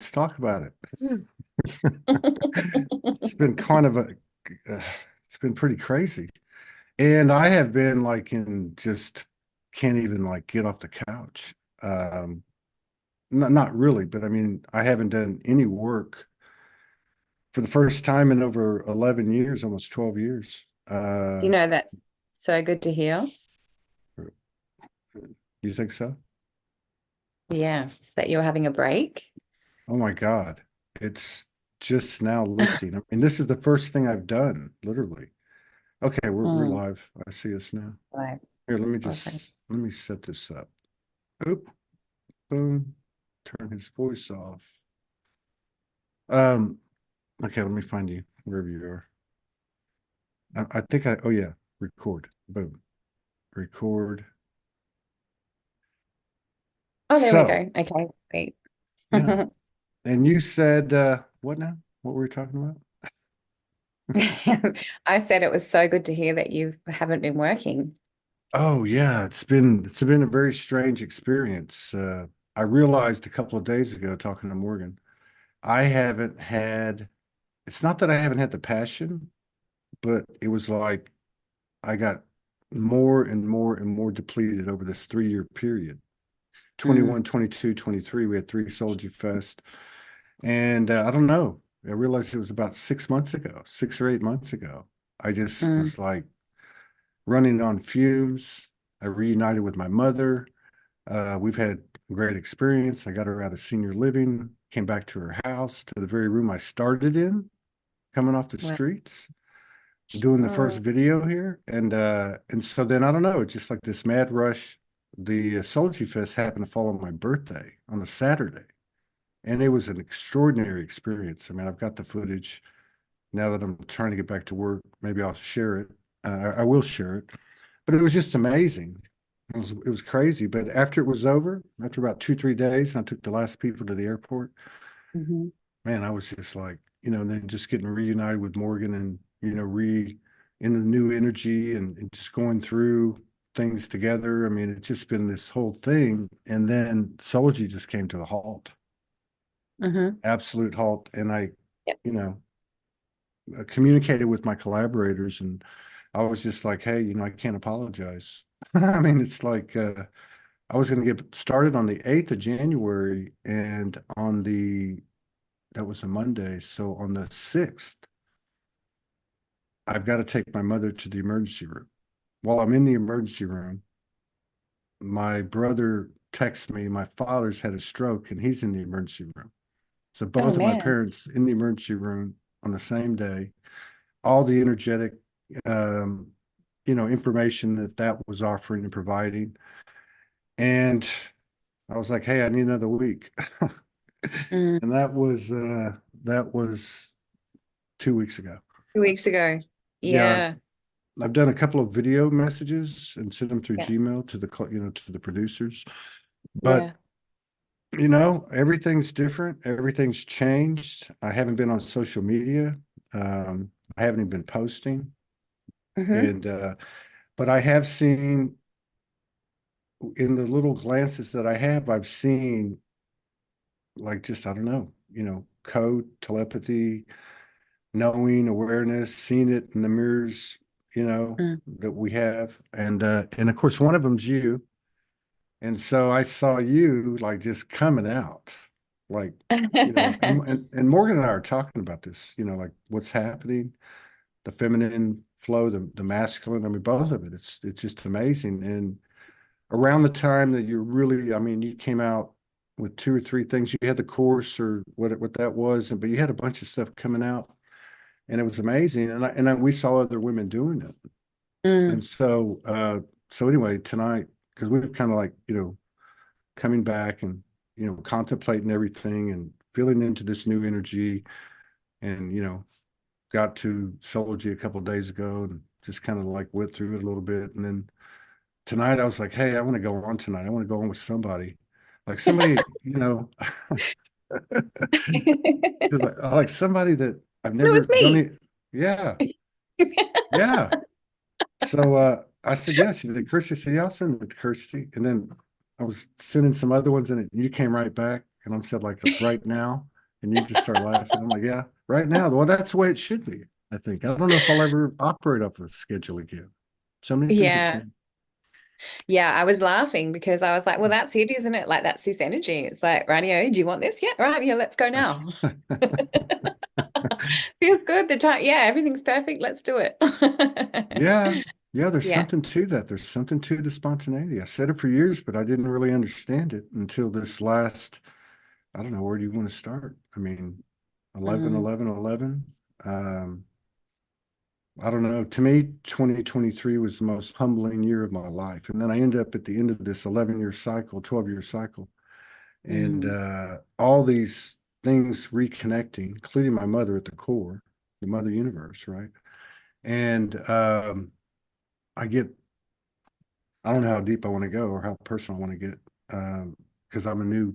Let's talk about it. It's been kind of uh, it's been pretty crazy. And I have been like in just can't even like get off the couch. Um, not really, but I mean, I haven't done any work for the first time in over 11 years, almost 12 years. Do you know that's so good to hear? You think so? Yeah, it's that you're having a break. Oh my God. It's just now lifting. I mean, this is the first thing I've done, literally. Okay, we're Mm, live. I see us now. right. Here, Okay. let me set this up. Oop, boom. Turn his voice off. Um, okay, let me find you wherever you are. I think oh yeah, record. Boom. Record. Oh, there we So, go. Okay, great. yeah. And you said what now? What were we talking about? I said it was so good to hear that you haven't been working. Oh yeah, it's been a very strange experience. I realized a couple of days ago talking to Morgan, I haven't had it's not that I haven't had the passion, but it was like I got more and more and more depleted over this 3 year period. Mm, 21, 22, 23. We had three Soldier Fest. And I don't know. I realized it was about 6 months ago, 6 or 8 months ago. I just mm, was like running on fumes. I reunited with my mother. We've had a great experience. I got her out of senior living, came back to her house, to the very room I started in, coming off the well, streets, doing the first oh, video here. And so then I don't know, it's just like this mad rush. The Soldier Fest happened to fall on my birthday on a Saturday. And it was an extraordinary experience. I mean, I've got the footage now that I'm trying to get back to work. Maybe I'll share it. I will share it. But it was just amazing. It was crazy. But after it was over, after about 2, 3 days, I took the last people to the airport. mhm. Man, I was just like, then just getting reunited with Morgan and, in the new energy and just going through things together. I mean, it's just been this whole thing. And then Solji just came to a halt, Mhm. absolute halt. And Yep. you know, communicated with my collaborators and I was just like, hey, I can't apologize. I mean, it's like I was going to get started on the 8th of January and that was a Monday. So on the 6th, I've got to take my mother to the emergency room. While I'm in the emergency room, my brother texts me, my father's had a stroke and he's in the emergency room. So Oh both of my man. parents in the emergency room on the same day, all the energetic um, information that was offering and providing. And I was like, hey, I need another week. Mm. And that was 2 weeks ago. 2 weeks ago. Yeah, Yeah. I've done a couple of video messages and sent them through Yeah. Gmail to to the producers. But Yeah. everything's different. Everything's changed. I haven't been on social media. I haven't even been posting. Hmm. And but I have seen in the little glances that I have, I've seen like just I don't know, code, telepathy, knowing, awareness, seeing it in the mirrors, Mm. that we have, and of course one of them's you, and so I saw you like just coming out, like and Morgan and I are talking about this, like what's happening, the feminine flow, the masculine. I mean, both of it. It's just amazing, and around the time that you really, I mean, you came out with two or three things. You had the course or what that was, but you had a bunch of stuff coming out, and it was amazing. We saw other women doing it, and Mm. so anyway, tonight because we've kind of like coming back and contemplating everything and feeling into this new energy, and got to Sology a couple of days ago and just kind of like went through it a little bit, and then tonight I was like, hey, I want to go on tonight. I want to go on with somebody. Like somebody, like somebody that I've It never was done me. it. Yeah, yeah. So I said, yeah. She said, Kirsty said, yeah, I'll send it to Kirsty. And then I was sending some other ones and you came right back. And I'm said, like, right now. And you just start laughing. I'm like, yeah, right now. Well, that's the way it should be, I think. I don't know if I'll ever operate off a schedule again. So many things have Yeah. changed. Yeah, I was laughing because I was like, well, that's it, isn't it? Like, that's this energy. It's like, rightio, do you want this? Yeah, right, yeah, let's go now. Feels good. The time, yeah, everything's perfect. Let's do it. Yeah. Yeah, there's Yeah. something to that. There's something to the spontaneity. I said it for years, but I didn't really understand it until this last, I don't know, where do you want to start? I mean, 11, Mm, 11, 11. Um, I don't know. To me, 2023 was the most humbling year of my life. And then I end up at the end of this 11-year cycle, 12-year cycle, and mm, all these things reconnecting, including my mother at the core, the mother universe, right? And I get, I don't know how deep I want to go or how personal I want to get, because I'm new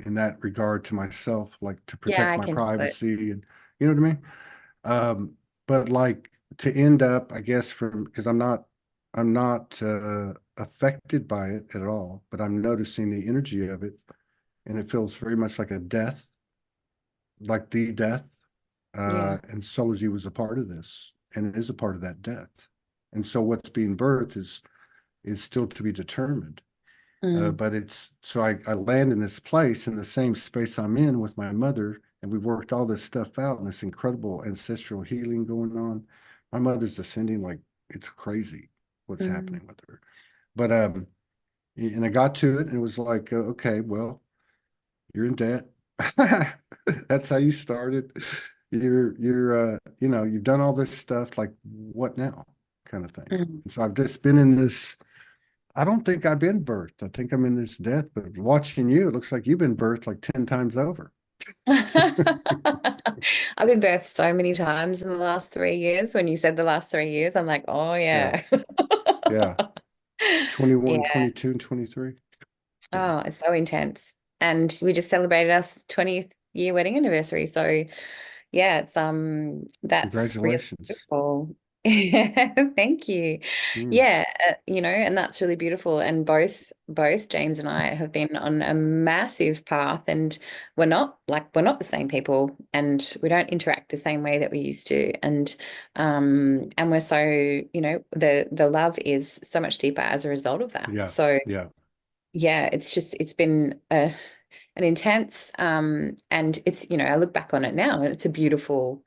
in that regard to myself, like to yeah, protect I my can feel it. privacy and you know what I mean? But like to end up, I guess from because I'm not affected by it at all, but I'm noticing the energy of it, and it feels very much like a death, like the death. Yeah. And Solar was a part of this, and it is a part of that death. And so what's being birthed is still to be determined. Mm, But it's so I land in this place in the same space I'm in with my mother, and we've worked all this stuff out and this incredible ancestral healing going on. My mother's ascending like it's crazy what's mm. happening with her. But and I got to it and it was like, okay, well, you're in debt. That's how you started. You know, you've done all this stuff. Like, what now? Kind of thing. Mm. And so I've just been in this I don't think I've been birthed. I think I'm in this death, but watching you, it looks like you've been birthed like 10 times over. I've been birthed so many times in the last 3 years. When you said the last 3 years, I'm like, oh Yeah. yeah. Yeah. 21, Yeah. 22, and 23. Yeah. Oh, it's so intense. And we just celebrated our 20th year wedding anniversary. So yeah, that's really Congratulations. beautiful. Thank you. Mm. Yeah, and that's really beautiful. And both James and I have been on a massive path, and we're not the same people, and we don't interact the same way that we used to. And we're so, the love is so much deeper as a result of that. Yeah. So Yeah. yeah, it's been an intense and it's I look back on it now and it's a beautiful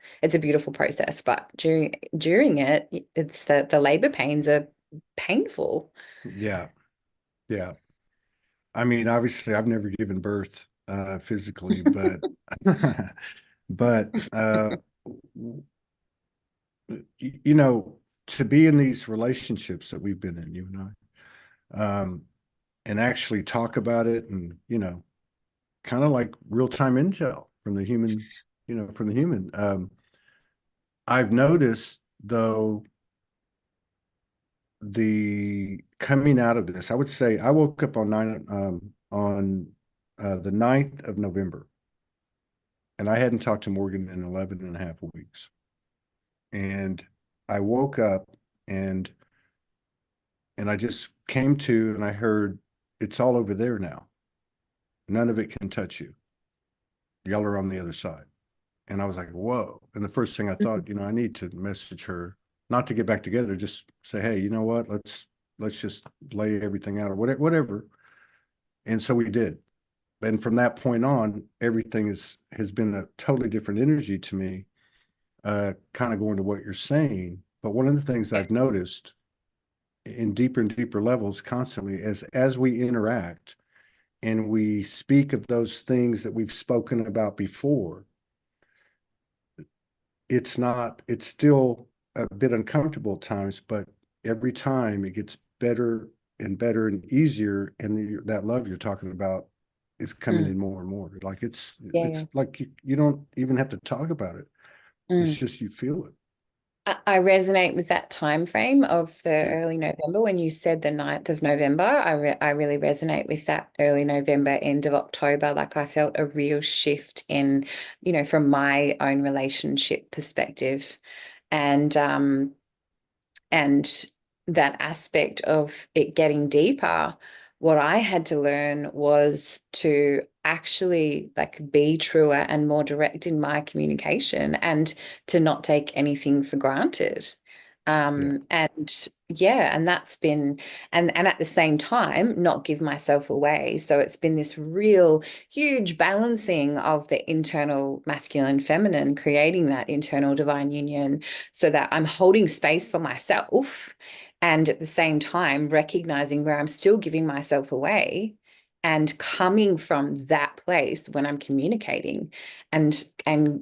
process, but during it it's the labor pains are painful. Yeah. Yeah. I mean, obviously, I've never given birth physically, but but you know, to be in these relationships that we've been in, you and I, and actually talk about it and, kind of like real-time intel from the human, from the human. I've noticed though the coming out of this, I would say I woke up on the 9th of November and I hadn't talked to Morgan in 11 and a half weeks. And I woke up and and I just came to and I heard it's all over there now. None of it can touch you. Y'all are on the other side. And I was like, whoa. And the first thing I thought, I need to message her, not to get back together, just say, hey, you know what? Let's just lay everything out or whatever. And so we did. And from that point on, everything has been a totally different energy to me, kind of going to what you're saying. But one of the things I've noticed in deeper and deeper levels constantly as we interact and we speak of those things that we've spoken about before, it's still a bit uncomfortable at times, but every time it gets better and easier. And that love you're talking about is coming Mm, in more and more. Like yeah, yeah. it's like you don't even have to talk about it. It's Mm. just you feel it. I resonate with that time frame of the early November when you said the 9th of November. I really resonate with that early November, end of October. Like I felt a real shift in, from my own relationship perspective. And and that aspect of it getting deeper what I had to learn was to actually like be truer and more direct in my communication and to not take anything for granted. Yeah. And yeah, and that's been, and at the same time, not give myself away. So it's been this real huge balancing of the internal masculine, feminine, creating that internal divine union so that I'm holding space for myself and at the same time recognizing where I'm still giving myself away and coming from that place when I'm communicating and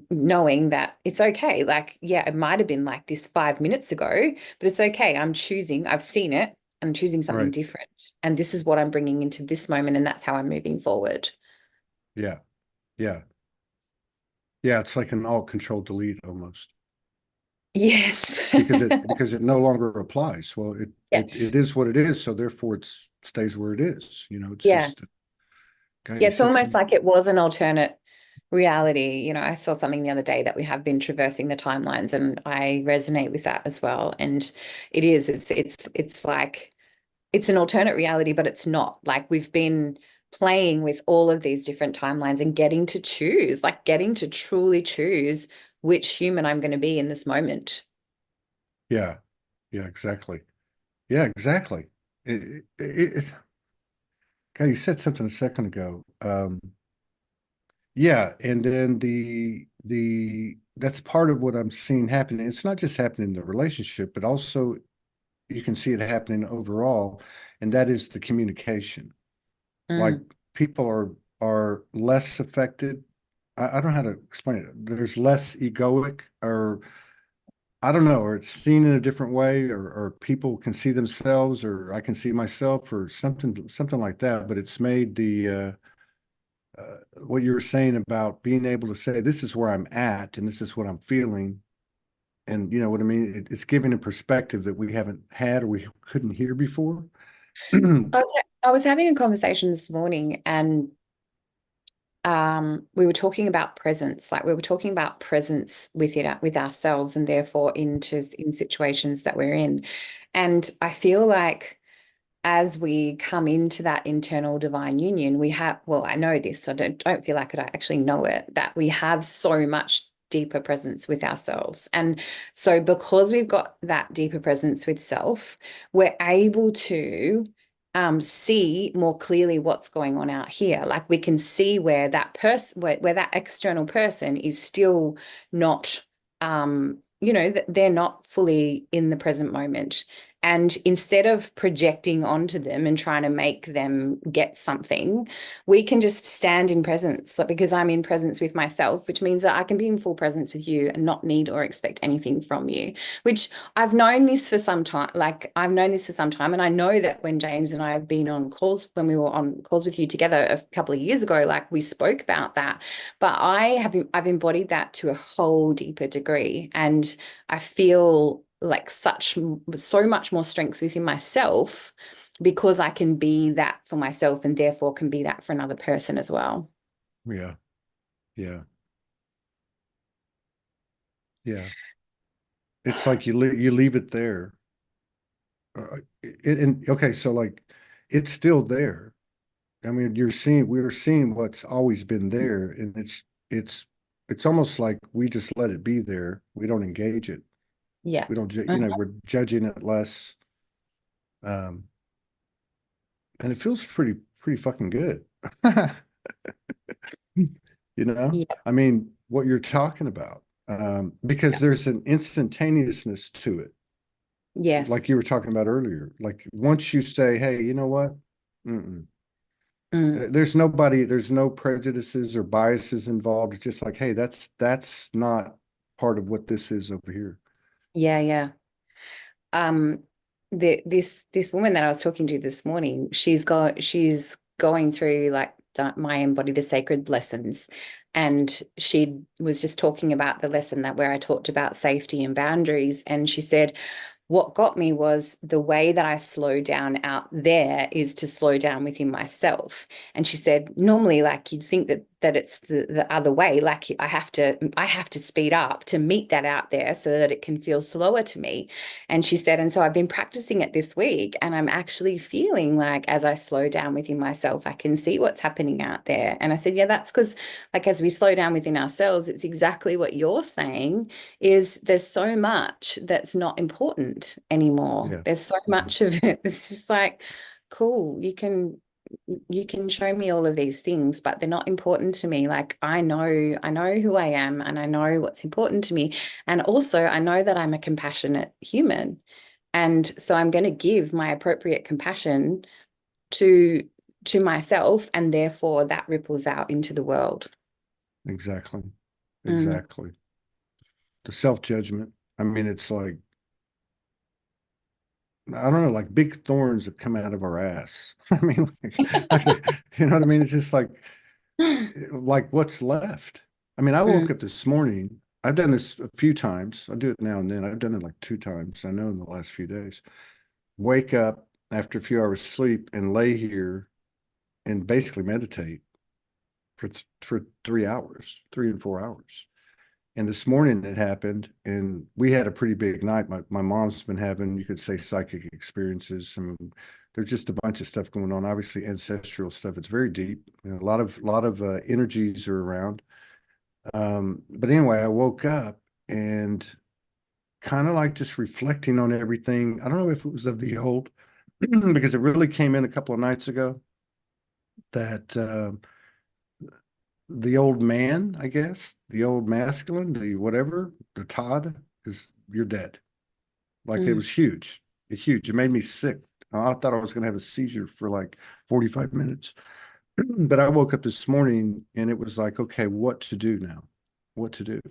knowing that it's okay. Like, yeah, it might have been like this 5 minutes ago, but it's okay. I'm choosing, I've seen it, and I'm choosing something Right. different. And this is what I'm bringing into this moment, and that's how I'm moving forward. Yeah. Yeah. Yeah. It's like an alt control delete almost Yes. because it no longer applies. Well, Yeah. it is what it is. So therefore it stays where it is. You know, it's Yeah. just, God, Yeah. you It's said almost something. like it was an alternate reality. You know, I saw something the other day that we have been traversing the timelines, and I resonate with that as well. And it is, it's like it's an alternate reality, but it's not. Like we've been playing with all of these different timelines and getting to choose, like getting to truly choose which human I'm going to be in this moment. Yeah. Yeah, exactly. Yeah, exactly. God, you said something a second ago. Yeah, and then that's part of what I'm seeing happening. It's not just happening in the relationship, but also you can see it happening overall, and that is the communication. Like Mm. people are less affected. I don't know how to explain it. There's less egoic, or I don't know, or it's seen in a different way, or people can see themselves, or I can see myself, or something like that. But it's made what you were saying about being able to say, this is where I'm at, and this is what I'm feeling, and you know what I mean. It's giving a perspective that we haven't had or we couldn't hear before. I was having a conversation this morning, and we were talking about presence, like we were talking about presence with ourselves and therefore in situations that we're in. And I feel like as we come into that internal divine union, we have, well, I know this, so don't feel like it, I actually know it, that we have so much deeper presence with ourselves. And so because we've got that deeper presence with self, we're able to see more clearly what's going on out here. Like we can see where that person, where that external person is still not, they're not fully in the present moment. And instead of projecting onto them and trying to make them get something, we can just stand in presence. So because I'm in presence with myself, which means that I can be in full presence with you and not need or expect anything from you, which I've known this for some time. Like I've known this for some time. And I know that when James and I have been on calls, when we were on calls with you together a couple of years ago, like we spoke about that. But I've embodied that to a whole deeper degree. And I feel like so much more strength within myself because I can be that for myself and therefore can be that for another person as well. Yeah, yeah, yeah. It's like you leave it there. And okay, so like it's still there. I mean, we're seeing what's always been there, and it's it's almost like we just let it be there. We don't engage it. Yeah. We don't, you know, we're judging it less. Um, and it feels pretty fucking good. You know, Yeah. I mean, what you're talking about, because there's an instantaneousness to it, like Yes. you were talking about earlier. Like once you say, "Hey, you know what? Mm-mm. Mm. There's no prejudices or biases involved. It's just like, hey, that's not part of what this is over here." Yeah. Yeah. Um, this woman that I was talking to this morning, she's going through like my embody the sacred lessons, and she was just talking about the lesson that where I talked about safety and boundaries, and she said, what got me was the way that I slow down out there is to slow down within myself. And she said, normally, like you'd think that it's the other way, like I have to speed up to meet that out there so that it can feel slower to me. And she said, and so I've been practicing it this week, and I'm actually feeling like as I slow down within myself, I can see what's happening out there. And I said, yeah, that's because like as we slow down within ourselves, it's exactly what you're saying, is there's so much that's not important anymore. Yeah. There's so much of it. It's just like, cool, you can show me all of these things, but they're not important to me. Like I know who I am, and I know what's important to me. And also I know that I'm a compassionate human. And so I'm going to give my appropriate compassion to myself, and therefore that ripples out into the world. Exactly. Mm, Exactly. The self-judgment. I mean, it's like, I don't know, like big thorns that come out of our ass. I mean, you know what I mean? It's just like what's left. I mean, I woke mm, up this morning. I've done this a few times. I do it now and then. I've done it like 2 times, I know, in the last few days. Wake up after a few hours sleep and lay here and basically meditate for 3 hours, 3 and 4 hours. And this morning it happened, and we had a pretty big night. My mom's been having, you could say, psychic experiences. I mean, there's just a bunch of stuff going on. Obviously, ancestral stuff. It's very deep. You know, a lot of energies are around. But anyway, I woke up and kind of like just reflecting on everything. I don't know if it was of the old, because it really came in a couple of nights ago that the old man, I guess, the old masculine, the whatever, the Todd is, you're dead. Like it mm, was huge, huge. It made me sick. I thought I was going to have a seizure for like 45 minutes. But I woke up this morning and it was like, okay, what to do now? What to do?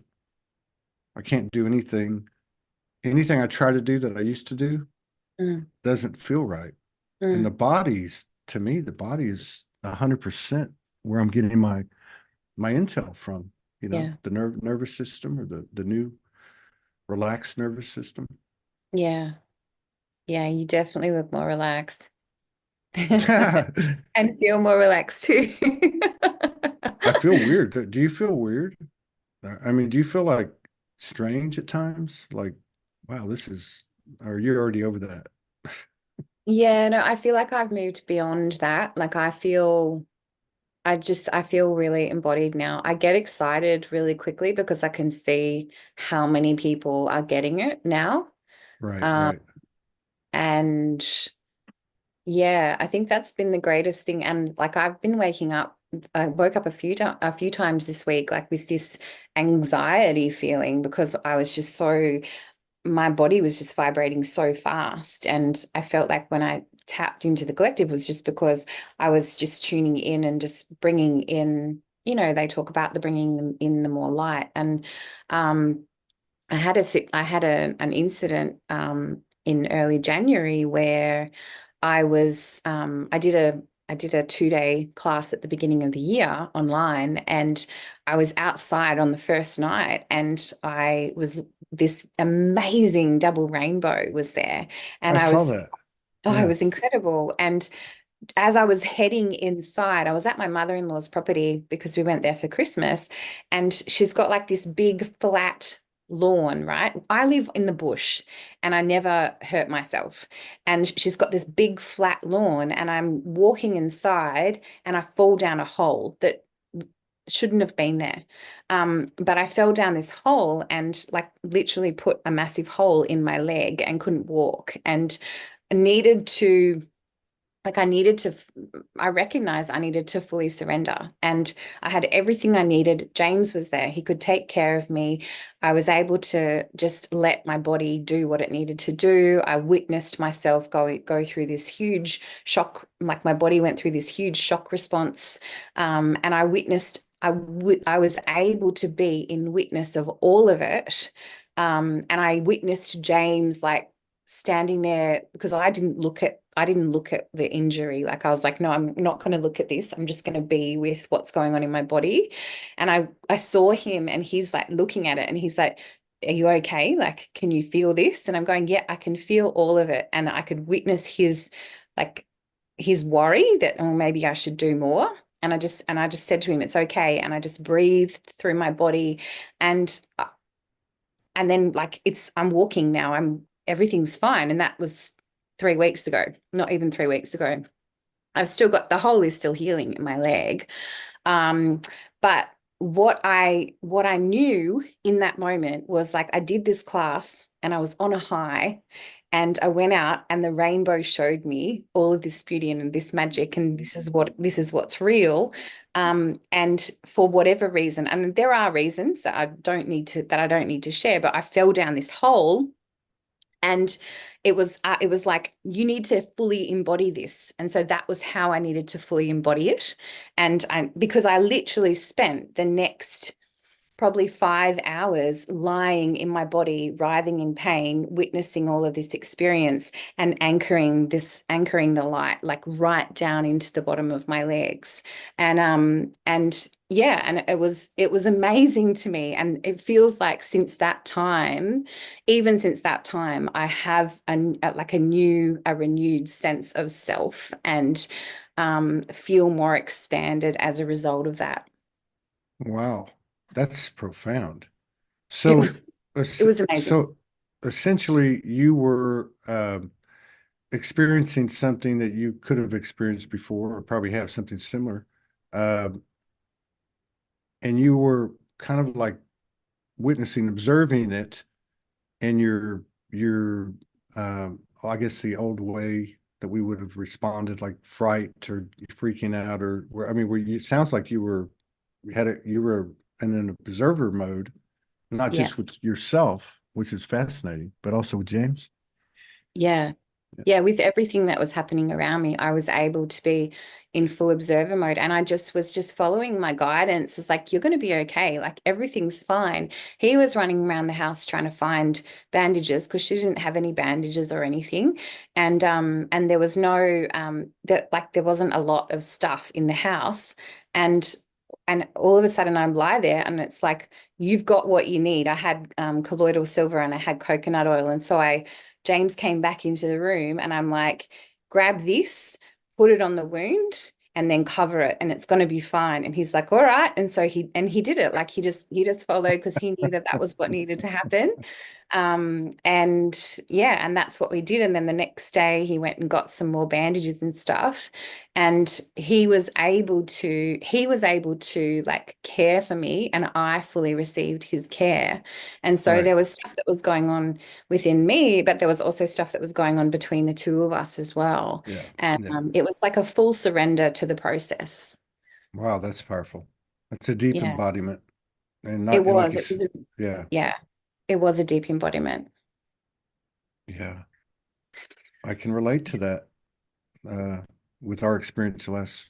I can't do anything. Anything I try to do that I used to do mm, doesn't feel right. And mm. to me, the body is 100% where I'm getting my intel from, Yeah. the nervous system, or the new relaxed nervous system. Yeah. Yeah. You definitely look more relaxed. I And feel more relaxed too. feel weird. Do you feel weird? I mean, do you feel like strange at times? Like, wow, or you're already over that? Yeah, no, I feel like I've moved beyond that. Like I feel really embodied now. I get excited really quickly because I can see how many people are getting it now. Right, Um, right. and yeah, I think that's been the greatest thing. And like I've been waking up, I woke up a few times this week, like with this anxiety feeling because I was just so my body was just vibrating so fast. And I felt like when I tapped into the collective was just because I was just tuning in and just bringing in, they talk about the bringing them in the more light. And um, I had an incident in early January where I did a 2-day class at the beginning of the year online, and I was outside on the first night, and this amazing double rainbow was there, I and saw that. it Yeah. was incredible. And as I was heading inside, I was at my mother-in-law's property because we went there for Christmas, and she's got like this big flat lawn, right? I live in the bush and I never hurt myself. And she's got this big flat lawn, and I'm walking inside and I fall down a hole that shouldn't have been there. But I fell down this hole and like literally put a massive hole in my leg and couldn't walk, and needed to like I recognized I needed to fully surrender, and I had everything I needed. James was there. He could take care of me. I was able to just let my body do what it needed to do. I witnessed myself go through this huge shock, like my body went through this huge shock response. And I was able to be in witness of all of it. And I witnessed James like standing there because I didn't look at the injury. Like I was like, no, I'm not going to look at this. I'm just going to be with what's going on in my body. And I saw him, and he's like looking at it, and he's like, are you okay? Like, can you feel this? And I'm going, yeah, I can feel all of it. And I could witness his, like, his worry that, oh, maybe I should do more. And I just said to him, it's okay. And I just breathed through my body. And and then like I'm walking now. Everything's fine. And that was 3 weeks ago, not even 3 weeks ago. I've still got, the hole is still healing in my leg. But what I knew in that moment was like, I did this class and I was on a high, and I went out and the rainbow showed me all of this beauty and this magic, and this is what's real. And for whatever reason, and there are reasons that I don't need to share, but I fell down this hole. And it was like, you need to fully embody this. And so that was how I needed to fully embody it. And because I literally spent the next probably 5 hours lying in my body, writhing in pain, witnessing all of this experience and anchoring the light like right down into the bottom of my legs. And yeah, and it was amazing to me. And it feels like since that time, even since that time, I have a renewed sense of self, and feel more expanded as a result of that. Wow, that's profound. It, So, it was amazing. so essentially, you were experiencing something that you could have experienced before, or probably have something similar, uh, and you were kind of like witnessing, observing it, and your I guess the old way that we would have responded, like fright or freaking out, or where I mean, where you, it sounds like you were in an observer mode, not Yeah. just with yourself, which is fascinating, but also with James. Yeah. Yeah. Yeah, with everything that was happening around me, I was able to be in full observer mode. And I just was just following my guidance. It's like, you're going to be okay. Like, everything's fine. He was running around the house trying to find bandages because she didn't have any bandages or anything. And there was no there wasn't a lot of stuff in the house. And and all of a sudden I lie there and it's like, you've got what you need. I had colloidal silver and I had coconut oil. And so James came back into the room and I'm like, grab this, put it on the wound, and then cover it, and it's going to be fine. And he's like, all right. And so he did it. Like, he just followed because he knew that that was what needed to happen. And yeah, and that's what we did. And then the next day he went and got some more bandages and stuff. And he was able to like care for me, and I fully received his care. And so Right. there was stuff that was going on within me, but there was also stuff that was going on between the two of us as well. Yeah. And Yeah. it was like a full surrender to the process. Wow, that's powerful. That's a deep Yeah, embodiment, and it not and like was. you It said, was yeah, yeah, it was a deep embodiment. yeah. I can relate to that uh, with our experience the last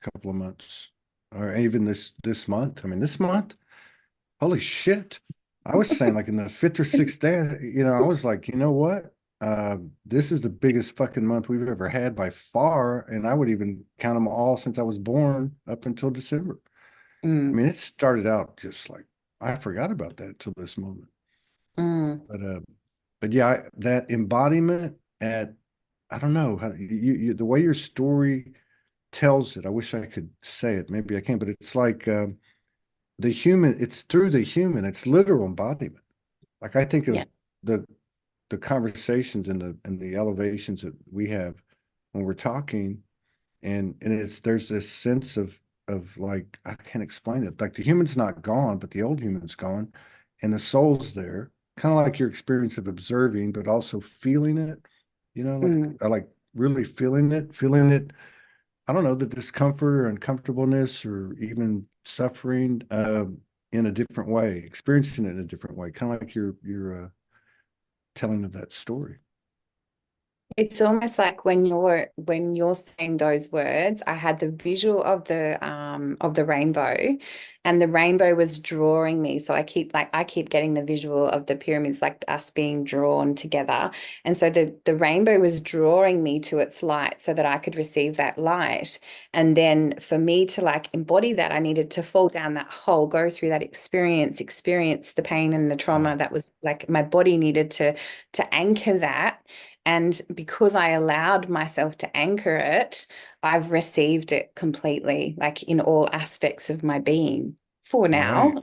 couple of months, or even this month. I mean, this month, holy shit! I was saying like in the fifth or sixth day, I was like, you know what? This is the biggest fucking month we've ever had by far, and I would even count them all since I was born up until December. I Mm, mean, it started out just like I forgot about that until this moment. mm, But yeah, that embodiment at I don't know how the way your story tells it. I wish I could say it. Maybe I can, but it's like the human. It's through the human. It's literal embodiment. Like I think yeah. of the the conversations and the elevations that we have when we're talking, and it's there's this sense of like I can't explain it. Like the human's not gone, but the old human's gone, and the soul's there. Kind of like your experience of observing, but also feeling it. Like Mm. I like really feeling it. I don't know, the discomfort or uncomfortableness or even suffering in a different way, experiencing it in a different way, kind of like your telling of that story. It's almost like when you're saying those words, I had the visual of the rainbow, and the rainbow was drawing me. So I keep getting the visual of the pyramids, like us being drawn together. And so the rainbow was drawing me to its light so that I could receive that light. And then for me to like embody that, I needed to fall down that hole, go through that experience the pain and the trauma Wow. that was like my body needed to anchor that. And because I allowed myself to anchor it, I've received it completely, like in all aspects of my being for Right. now.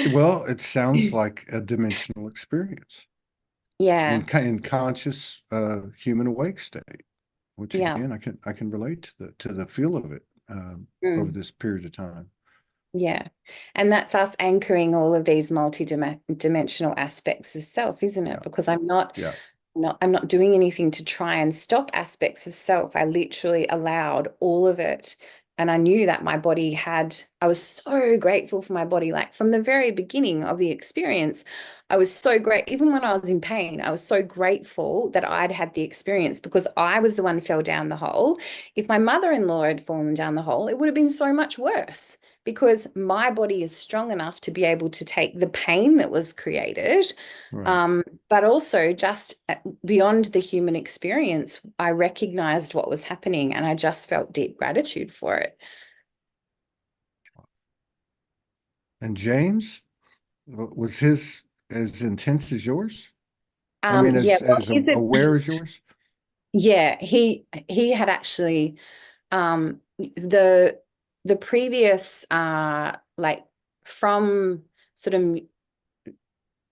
Well, it sounds like a dimensional experience Yeah, in conscious human awake state, which yeah, again I can relate to the feel of it over mm, this period of time. yeah. And that's us anchoring all of these multi-dimensional aspects of self, isn't it? Yeah. Because Yeah. I'm not doing anything to try and stop aspects of self. I literally allowed all of it. And I knew that I was so grateful for my body. Like from the very beginning of the experience, I was so great. Even when I was in pain, I was so grateful that I'd had the experience because I was the one who fell down the hole. If my mother-in-law had fallen down the hole, it would have been so much worse because my body is strong enough to be able to take the pain that was created, Right. um, but also just beyond the human experience, I recognized what was happening and I just felt deep gratitude for it. And James, was his as intense as yours? I mean, Yeah, well, as aware as yours? yeah, he had actually the previous like from sort of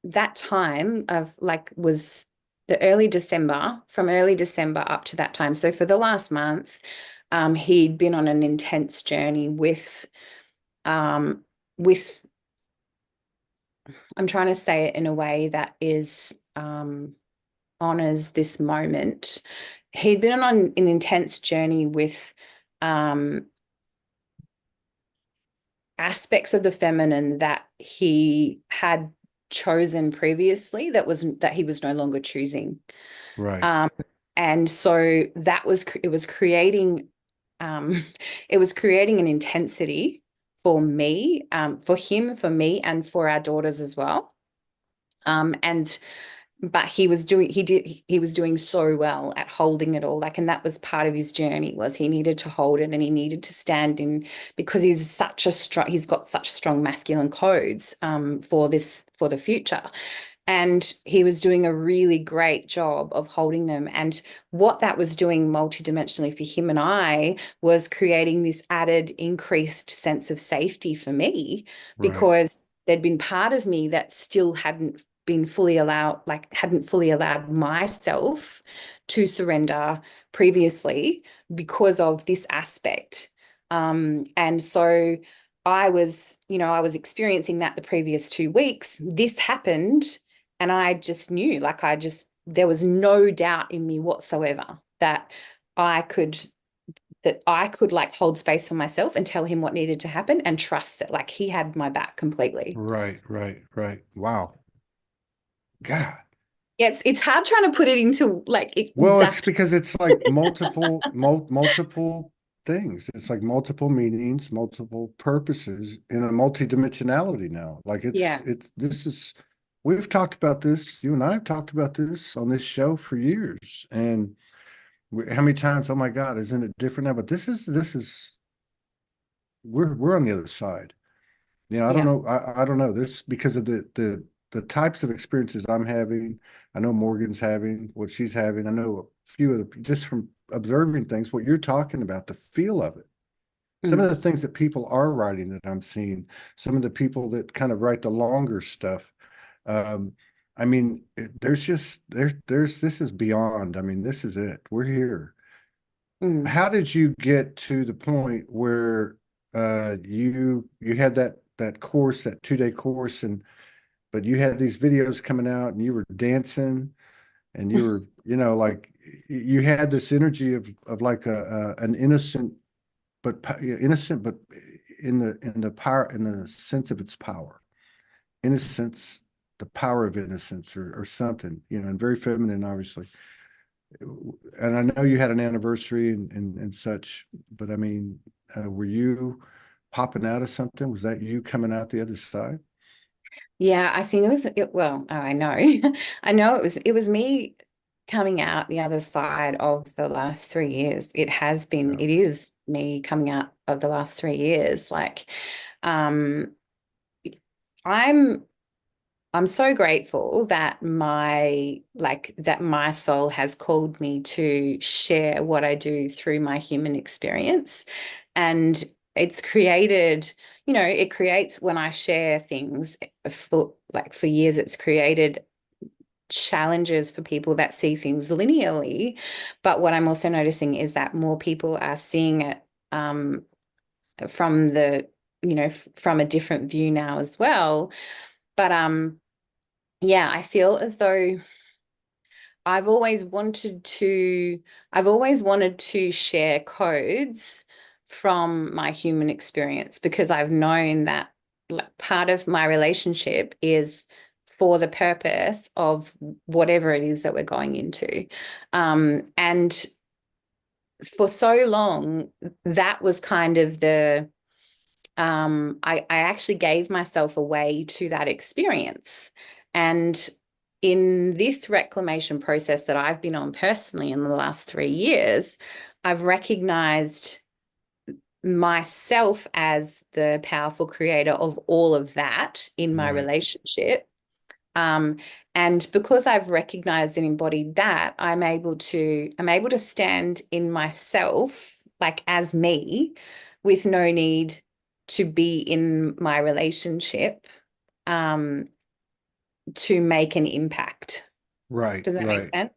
that time of like was the early December, from early December up to that time. So for the last month, he'd been on an intense journey um, with I'm trying to say it in a way that is honors this moment. He'd been on an intense journey with um, aspects of the feminine that he had chosen previously that he was no longer choosing. Right. Um, and so it was creating um, it was creating an intensity for me, for him, for me, and for our daughters as well. And but he was doing so well at holding it all, like, and that was part of his journey, was he needed to hold it and he needed to stand in, because he's got such strong masculine codes for the future, and he was doing a really great job of holding them. And what that was doing multidimensionally for him and I was creating this added increased sense of safety for me, Right. because there'd been part of me that still hadn't fully allowed myself to surrender previously because of this aspect. And so I was experiencing that the previous 2 weeks. This happened, and I just knew, there was no doubt in me whatsoever that I could I could like hold space for myself and tell him what needed to happen and trust that like he had my back completely. Right. Right. Right. Wow. God. Yeah, it's hard trying to put it into like Well, it's exact. because it's like multiple things. It's like multiple meanings, multiple purposes in a multidimensionality now. Like Yeah. this is we've talked about this, you and I have talked about this on this show for years. And how many times, oh my God, isn't it different now? But this is we're on the other side. You know, I don't Yeah. know. I don't know this because of the types of experiences I'm having. I know Morgan's having what she's having. I know a few of the just from observing things, what you're talking about, the feel of it. Some of Mm, the things that people are writing that I'm seeing, some of the people that kind of write the longer stuff. Um, I mean, there's just there's this is beyond. I mean, this is it. We're here. mm. How did you get to the point where you had that course, that 2-day course, and but you had these videos coming out and you were dancing and you were, you know, like you had this energy of like an innocent innocent but in the power, in the sense of its power, innocence the power of innocence or something, and very feminine, obviously. And I know you had an anniversary and such, but I mean, were you popping out of something? Was that you coming out the other side? Yeah, I think well, I know. I know it was me coming out the other side of the last 3 years. Yeah. It is me coming out of the last 3 years. Like, um, I'm I'm so grateful that my soul has called me to share what I do through my human experience. And it's created, it creates when I share things for years, it's created challenges for people that see things linearly. But what I'm also noticing is that more people are seeing it from from a different view now as well. But yeah, I feel as though I've always wanted to I've always wanted to share codes from my human experience, because I've known that part of my relationship is for the purpose of whatever it is that we're going into. And for so long, that was kind of I actually gave myself away to that experience. And in this reclamation process that I've been on personally in the last 3 years, I've recognized myself as the powerful creator of all of that in my Right. relationship. Um, and because I've recognized and embodied that, I'm able to stand in myself, like as me, with no need to be in my relationship, um, to make an impact. Right. Does that make Right. sense?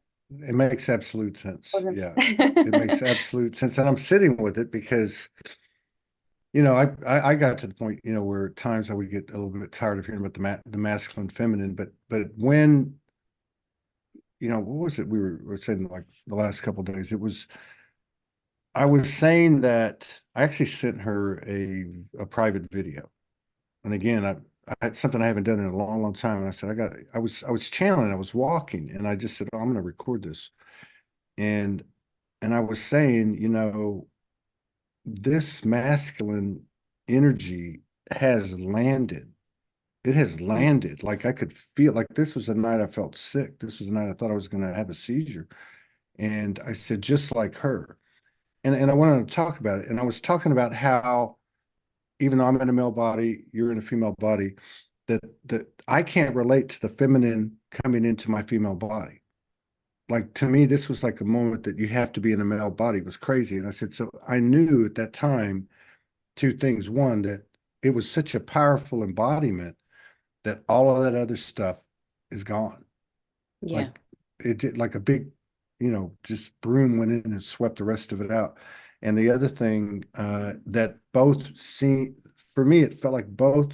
It makes absolute sense. Wasn't Yeah. It makes absolute sense. And I'm sitting with it because, I got to the point, where at times I would get a little bit tired of hearing about the masculine, feminine, but when, what was it we were saying like the last couple of days? I was saying that I actually sent her a private video. And again, I had something I haven't done in a long, long time. And I said, I was channeling, I was walking, and I just said, oh, I'm going to record this. And and I was saying, this masculine energy has landed. It has landed. Like I could feel like this was the night I felt sick. This was the night I thought I was going to have a seizure. And I said, just like her. And I wanted to talk about it. And I was talking about how, even though I'm in a male body, you're in a female body, that I can't relate to the feminine coming into my female body. Like to me, this was like a moment that you have to be in a male body. It was crazy. And I said, so I knew at that time two things. One, that it was such a powerful embodiment that all of that other stuff is gone. Yeah. Like it did, like a big, just broom went in and swept the rest of it out. And the other thing, that both see, for me, it felt like both,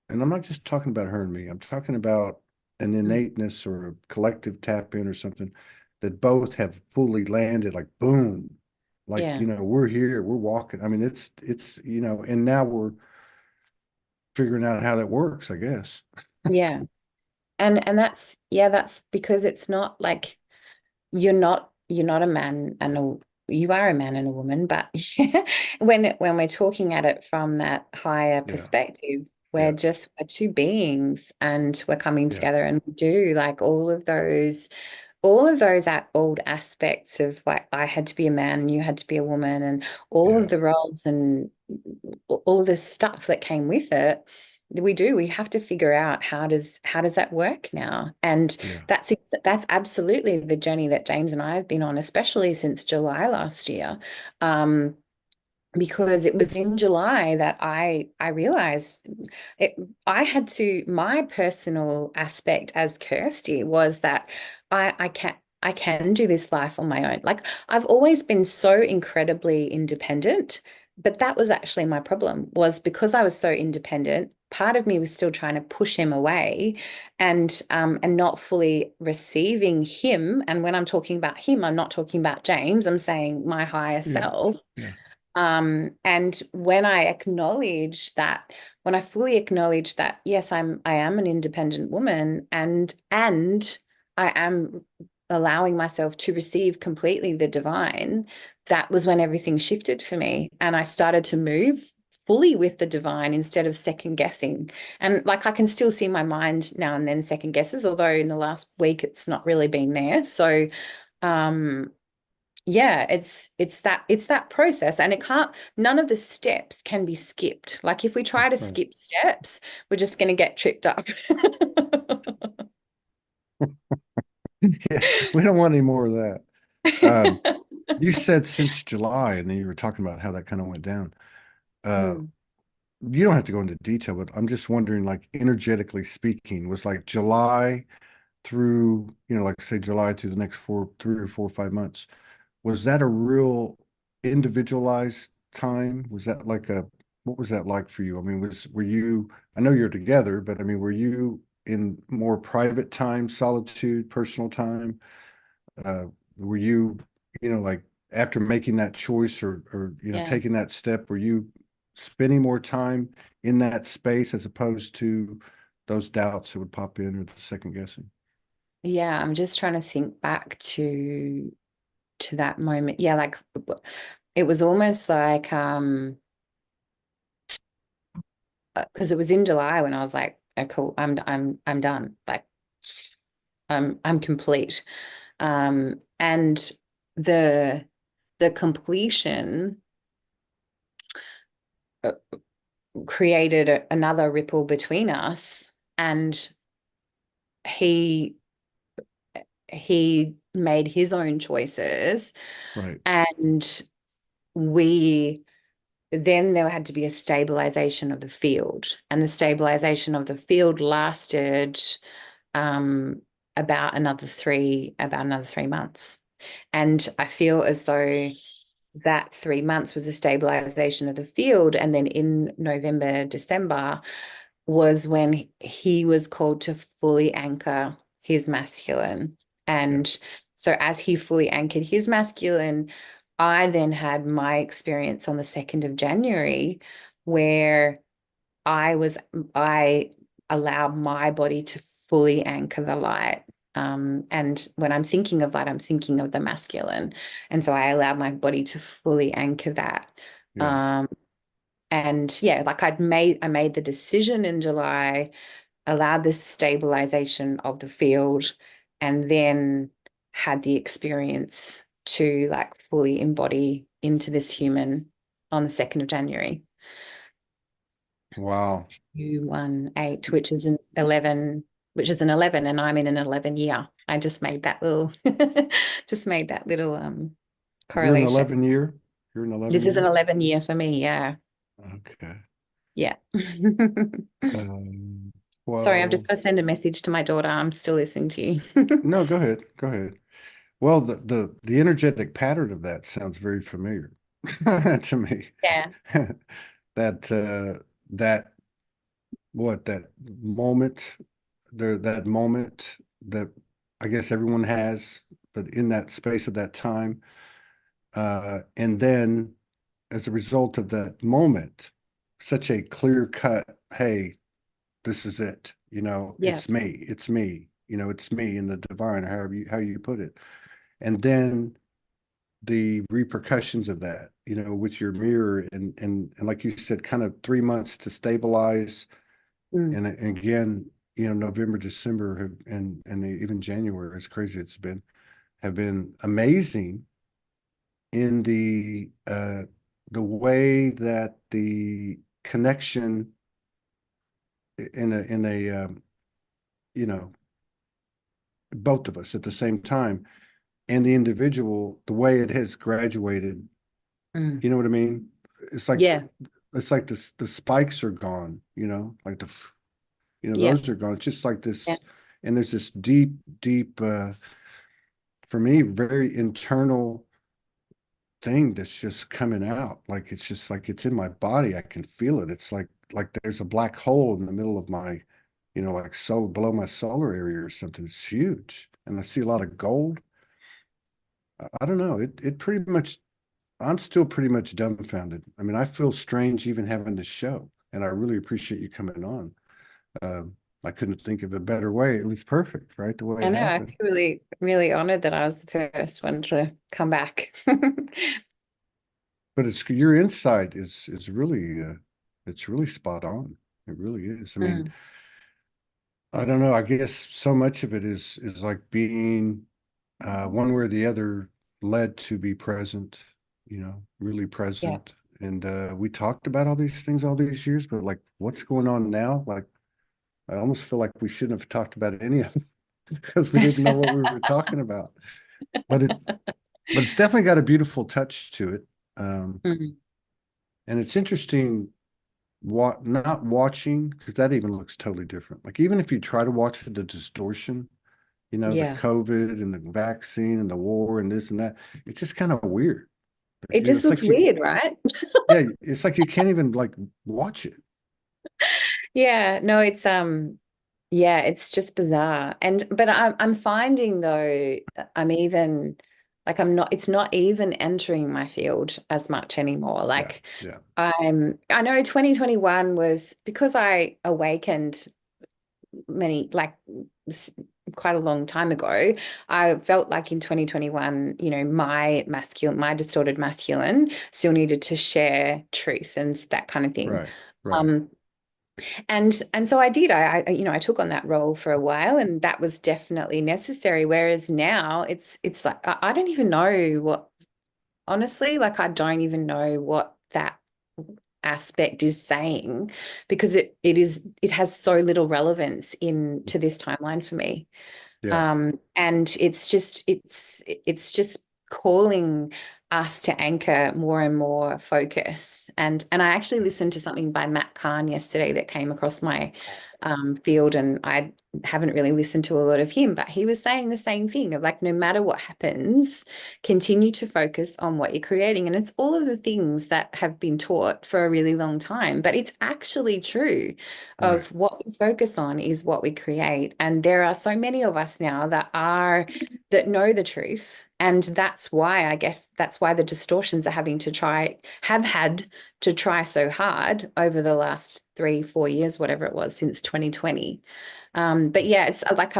and I'm not just talking about her and me, I'm talking about an innateness or a collective tap in or something, that both have fully landed, like boom, like, Yeah. we're here, we're walking. I mean, it's, and now we're figuring out how that works, I guess. Yeah. And that's because it's not like you're not a man and you are a man and a woman, but when we're talking at it from that higher Yeah, perspective, yeah, we're two beings, and we're coming yeah, together, and we do like all of those old aspects of like I had to be a man and you had to be a woman, and all of yeah, the roles and all of the stuff that came with it. We have to figure out how does that work now. And yeah, that's absolutely the journey that James and I have been on, especially since July last year. Because it was in July that I realized it, my personal aspect as Kirsty was that I can do this life on my own. Like I've always been so incredibly independent, but that was actually my problem, was because I was so independent. Part of me was still trying to push him away, and not fully receiving him. And when I'm talking about him, I'm not talking about James. I'm saying my higher yeah, self. yeah, And when I acknowledge that, when I fully acknowledge that, yes, I am an independent woman, and I am allowing myself to receive completely the divine, that was when everything shifted for me. And I started to move fully with the divine instead of second guessing. And like I can still see my mind now and then second guesses, although in the last week it's not really been there. So um yeah, it's that process, and it can't, none of the steps can be skipped. Like if we try to Right. skip steps, we're just going to get tripped up. Yeah, we don't want any more of that. Um, you said since July, and then you were talking about how that kind of went down. Uh, Mm, you don't have to go into detail, but I'm just wondering, like energetically speaking, was like July through, like say July through the next 3 or 4 or 5 months, was that a real individualized time? Was that like what was that like for you? I mean, were you, I know you're together, but I mean, were you in more private time, solitude, personal time? Uh, were you, like after making that choice or yeah. taking that step, were you spending more time in that space as opposed to those doubts that would pop in or the second guessing? Yeah, I'm just trying to think back to that moment. Yeah, like it was almost like because it was in July when I was like, oh, cool, I'm done. Like I'm complete. And the the completion uh, created another ripple between us, and he he made his own choices, Right. and we then there had to be a stabilization of the field, and the stabilization of the field lasted um, about another 3 months. And I feel as though that 3 months was a stabilization of the field. And then in November, December was when he was called to fully anchor his masculine. Yeah. And so as he fully anchored his masculine, I then had my experience on the 2nd of January where I allowed my body to fully anchor the light. And when I'm thinking of light, I'm thinking of the masculine. And so I allowed my body to fully anchor that. Yeah. Um, and yeah, like I made the decision in July, allowed this stabilization of the field, and then had the experience to like fully embody into this human on the 2nd of January. Wow. 218, which is an 11, and I'm in an 11 year. I just made that little just made that little You're an correlation. 11 year? You're an 11 This is an year? 11 year for me, yeah. Okay. Yeah. Um, Sorry, I'm 12. just going to send a message to my daughter. I'm still listening to you. No, go ahead. Go ahead. Well, the energetic pattern of that sounds very familiar to me. Yeah. That that moment, that moment that I guess everyone has, but in that space of that time, and then as a result of that moment, such a clear cut, hey, this is it. Yeah. It's me. It's me in the divine, or however how you put it. And then the repercussions of that, with your mirror and like you said, kind of 3 months to stabilize, Mm, and again, November, December, and even January, as crazy it's been, have been amazing in the way that the connection in a you know both of us at the same time, and the individual, the way it has graduated. mm. You know what I mean? It's like Yeah. it's like the spikes are gone. Like Yeah. those are gone. It's just like this, Yes. and there's this deep, deep, for me, very internal thing that's just coming out. Like it's just like it's in my body. I can feel it. It's like there's a black hole in the middle of my, like so below my solar area or something. It's huge, and I see a lot of gold. I don't know. It pretty much I'm still pretty much dumbfounded. I mean, I feel strange even having this show, and I really appreciate you coming on. I couldn't think of a better way. It was perfect, right? The way I it know, I happened. feel really, really honored that I was the first one to come back. But it's your insight is really it's really spot on. It really is. I mean, Mm, I don't know. I guess so much of it is like being one way or the other led to be present, really yeah. present. And we talked about all these things all these years, but like what's going on now? Like I almost feel like we shouldn't have talked about any of it because we didn't know what we were talking about. But it but it's definitely got a beautiful touch to it. Um, Mm, and it's interesting what not watching because that even looks totally different. Like even if you try to watch the distortion, the yeah. COVID and the vaccine and the war and this and that, it's just kind of weird. It just It's looks like you, weird, right? yeah, it's like you can't even like watch it. Yeah, no, yeah, it's just bizarre. And but I'm finding though, I'm even like I'm not it's not even entering my field as much anymore. Yeah, Like yeah, I know 2021 was because I awakened many like s- quite a long time ago. I felt like in 2021, my distorted masculine still needed to share truth and that kind of thing. right, right. Um, and so I did. I took on that role for a while, and that was definitely necessary. Whereas now it's like I don't even know what, honestly, like I don't even know what that aspect is saying because it has so little relevance in to this timeline for me. Yeah, And it's just calling us to anchor more and more focus. And I actually listened to something by Matt Kahn yesterday that came across my field, and I haven't really listened to a lot of him, but he was saying the same thing of like, no matter what happens, continue to focus on what you're creating. And it's all of the things that have been taught for a really long time, but it's actually true right. of what we focus on is what we create. And there are so many of us now that know the truth. And that's why, I guess, that's why the distortions are have had to try so hard over the last 3, 4 years, whatever it was, since 2020. But yeah, it's like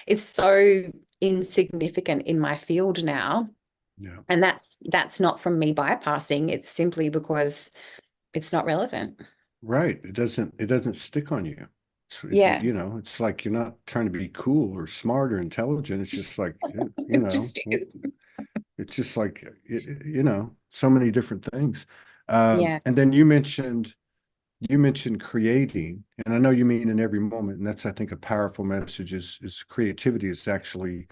it's so insignificant in my field now. Yeah, And that's not from me bypassing. It's simply because it's not relevant. right. It doesn't stick on you. Yeah. It's like you're not trying to be cool or smart or intelligent. It's just like, It just is. it's just like, so many different things. Yeah. And then you mentioned creating, and I know you mean in every moment, and that's I think a powerful message is creativity is actually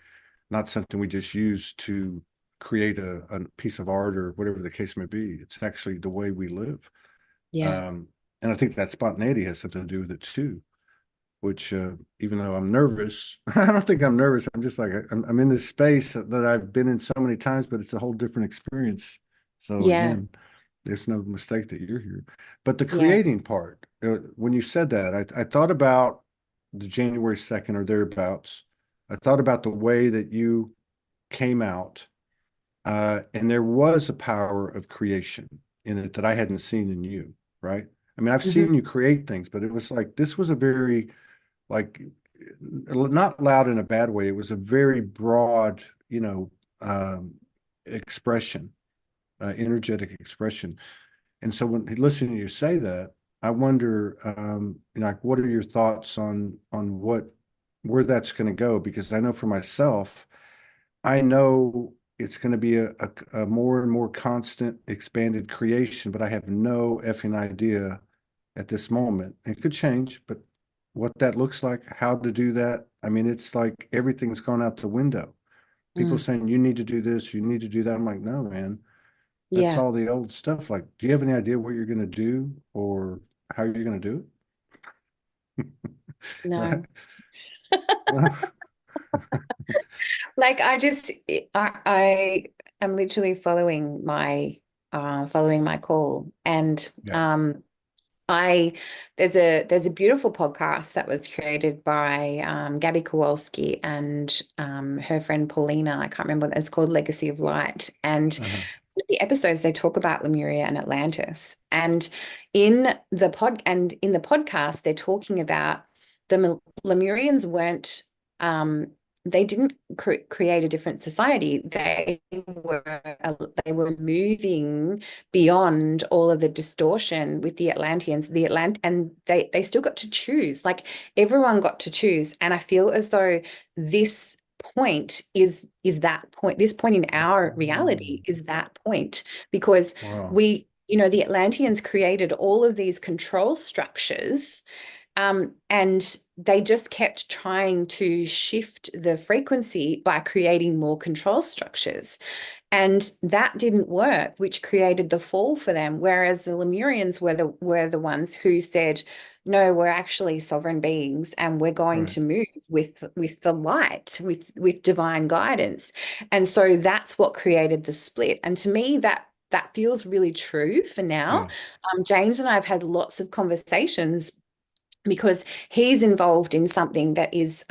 not something we just use to create a piece of art or whatever the case may be. It's actually the way we live. Yeah. Um, and I think that spontaneity has something to do with it too, which even though I'm nervous, I don't think I'm nervous. I'm just like, I'm in this space that I've been in so many times, but it's a whole different experience. So Yeah. again, there's no mistake that you're here. But the Yeah. creating part, when you said that, I thought about the January 2nd or thereabouts. I thought about the way that you came out, and there was a power of creation in it that I hadn't seen in you, right? I mean, I've Mhm. seen you create things, but it was like this was a very like not loud in a bad way. It was a very broad, expression, energetic expression. And so when listening to you say that, I wonder, like, what are your thoughts on where that's going to go? Because I know for myself, I know it's going to be a more and more constant, expanded creation, but I have no effing idea at this moment. It could change, but what that looks like, how to do that. I mean, it's like everything's gone out the window. People Mm. saying, you need to do this, you need to do that. I'm like, no, man, that's Yeah. all the old stuff. Like, do you have any idea what you're going to do or how you're going to do it? Right. No. Well, Like I am literally following my call. And yeah. I there's a beautiful podcast that was created by Gabby Kowalski and her friend Paulina. I can't remember what it's called, Legacy of Light. And Uh-huh. of the episodes they talk about Lemuria and Atlantis, and in the podcast they're talking about Lemurians weren't they didn't create a different society. They were moving beyond all of the distortion with the Atlanteans, and they still got to choose. Like everyone got to choose, and I feel as though this point is that point. This point in our reality is that point, because Wow. the Atlanteans created all of these control structures, and they just kept trying to shift the frequency by creating more control structures. And that didn't work, which created the fall for them. Whereas the Lemurians were the ones who said, no, we're actually sovereign beings, and we're going Right. to move with the light, with divine guidance. And so that's what created the split. And to me, that feels really true for now. Yeah. James and I have had lots of conversations, because he's involved in something that is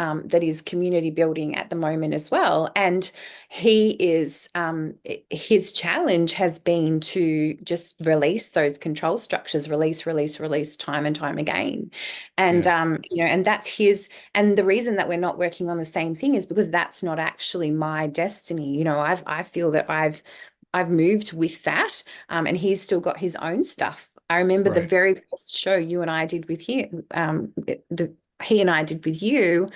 community building at the moment as well, and he is his challenge has been to just release those control structures, release time and time again. And Yeah. and that's his, and the reason that we're not working on the same thing is because that's not actually my destiny. I feel that I've moved with that, and he's still got his own stuff. I remember the Right. very first show you and I did with him, he and I did with you.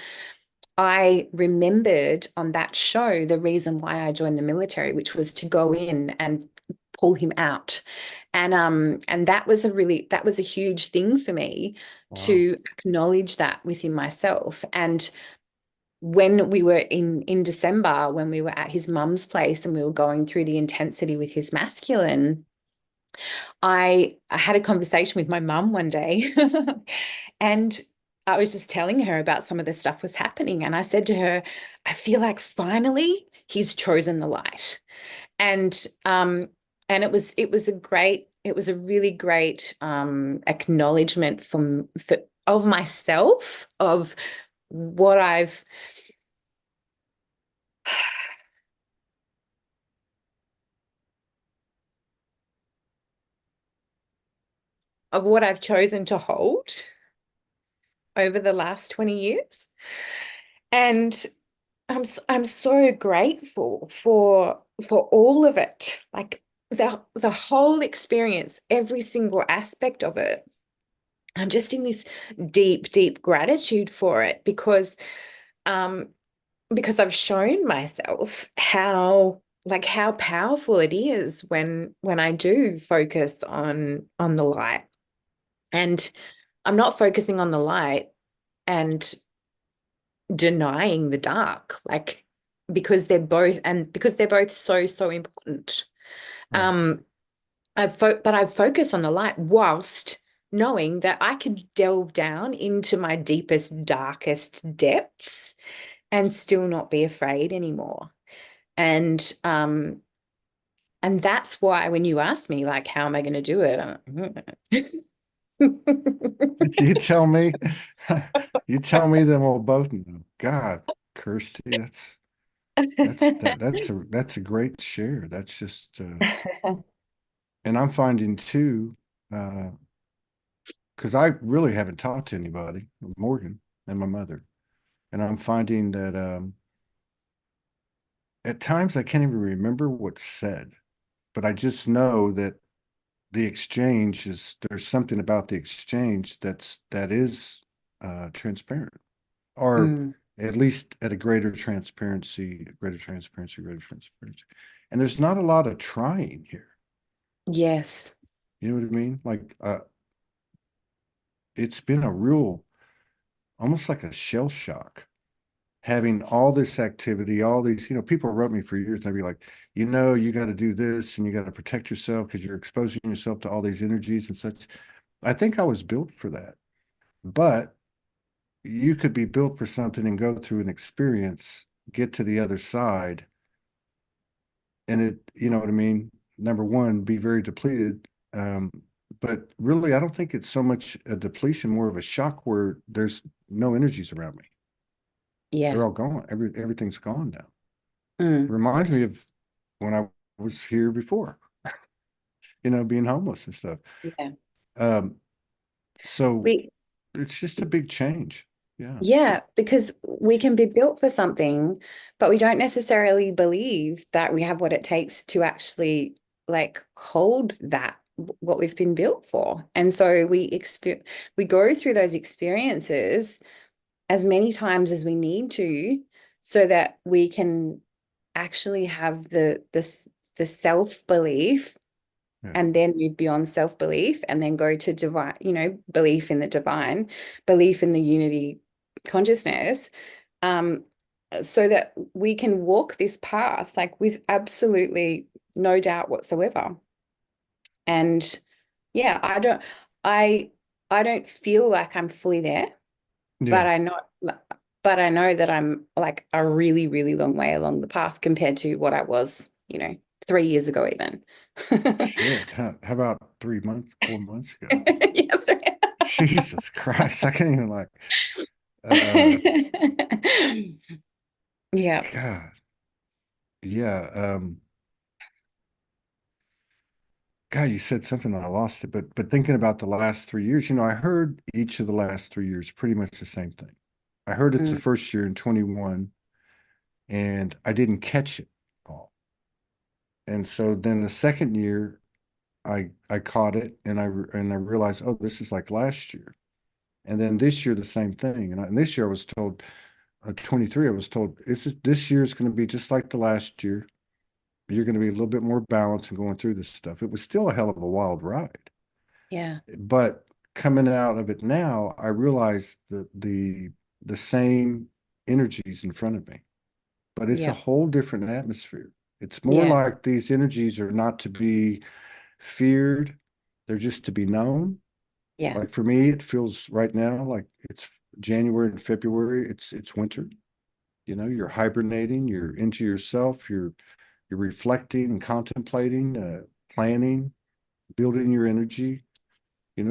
I remembered on that show the reason why I joined the military, which was to go in and pull him out. And that was a huge thing for me, Wow. to acknowledge that within myself. And when we were in December, when we were at his mum's place and we were going through the intensity with his masculine, I had a conversation with my mum one day, and I was just telling her about some of the stuff was happening. And I said to her, I feel like finally he's chosen the light. And it was a really great acknowledgement of myself, of what I've chosen to hold over the last 20 years. And I'm so grateful for all of it, like the whole experience, every single aspect of it. I'm just in this deep, deep gratitude for it, um because I've shown myself how powerful it is when I do focus on the light. And I'm not focusing on the light and denying the dark, like, because they're both so, so important. Right. um I've focused on the light whilst knowing that I could delve down into my deepest, darkest depths and still not be afraid anymore. And that's why when you ask me, like, how am I going to do it, You tell me. You tell me, then we'll both know. God, Kirsty, that's a great share. That's just and I'm finding too, because I really haven't talked to anybody, Morgan and my mother, and I'm finding that at times I can't even remember what's said, but I just know that the exchange is there's something about the exchange that is transparent, or Mm, at least at a greater transparency. And there's not a lot of trying here. yes. You know what I mean? Like it's been a real, almost like a shell shock having all this activity, all these, people wrote me for years and they'd be like, you got to do this and you got to protect yourself because you're exposing yourself to all these energies and such. I think I was built for that. But you could be built for something and go through an experience, get to the other side, and you know what I mean? Number one, be very depleted. But really, I don't think it's so much a depletion, more of a shock where there's no energies around me. Yeah. They're all gone. Everything's gone now. Mm. Reminds me of when I was here before. being homeless and stuff. Yeah. Um, so We it's just a big change. Yeah. Yeah, because we can be built for something, but we don't necessarily believe that we have what it takes to actually like hold that what we've been built for. And so we go through those experiences as many times as we need to so that we can actually have the self-belief Yeah. and then move beyond self-belief and then go to divine, belief in the divine, belief in the unity consciousness, um, so that we can walk this path like with absolutely no doubt whatsoever. And yeah, I I don't feel like I'm fully there, but Yeah. I know that I'm like a really, really long way along the path compared to what I was, 3 years ago even. Shit. How about 3 months, 4 months ago? Yes. Jesus Christ. I can't even uh, Yeah. God. Yeah. God, you said something and I lost it, but thinking about the last 3 years, I heard each of the last 3 years pretty much the same thing. I heard it the Mm, first year in 21 and I didn't catch it all. And so then the second year I caught it and I realized, oh, this is like last year. And then this year the same thing. And this year I was told 23, I was told this year is going to be just like the last year. You're going to be a little bit more balanced and going through this stuff. It was still a hell of a wild ride. yeah. But coming out of it now, I realize the same energies in front of me, but it's a Yeah. whole different atmosphere. It's more Yeah. like these energies are not to be feared, they're just to be known. Yeah. Like for me, it feels right now like it's January and February, it's winter. You're hibernating, you're into yourself, you're reflecting and contemplating, planning, building your energy,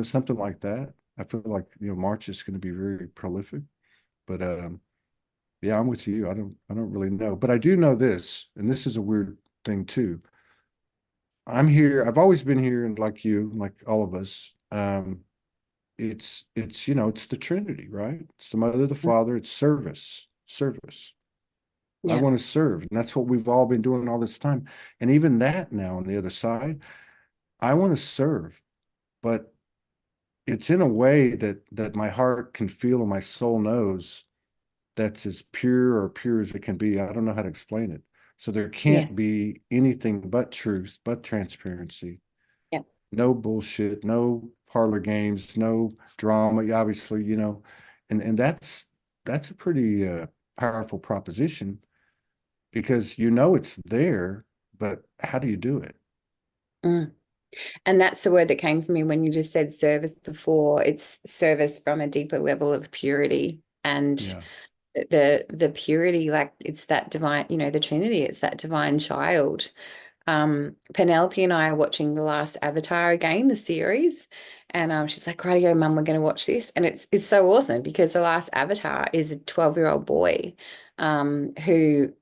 something like that. I feel like, March is going to be very prolific, but yeah, I'm with you. I don't really know, but I do know this, and this is a weird thing too. I'm here. I've always been here, and like you, like all of us, it's the Trinity, right? It's the Mother, the Father. It's service, service. I Yeah. want to serve, and that's what we've all been doing all this time. And even that now on the other side, I want to serve, but it's in a way that my heart can feel and my soul knows that's as pure or pure as it can be. I don't know how to explain it. So there can't Yes. be anything but truth, but transparency, Yeah. no bullshit, no parlor games, no drama, obviously, and that's a pretty powerful proposition because it's there, but how do you do it? Mm. And that's the word that came for me when you just said service before. It's service from a deeper level of purity and Yeah. the purity, like it's that divine, the Trinity, it's that divine child. Penelope and I are watching the last Avatar again, the series, and she's like, "Radio, Mum, we're going to watch this," and it's so awesome because the last Avatar is a 12-year-old boy, who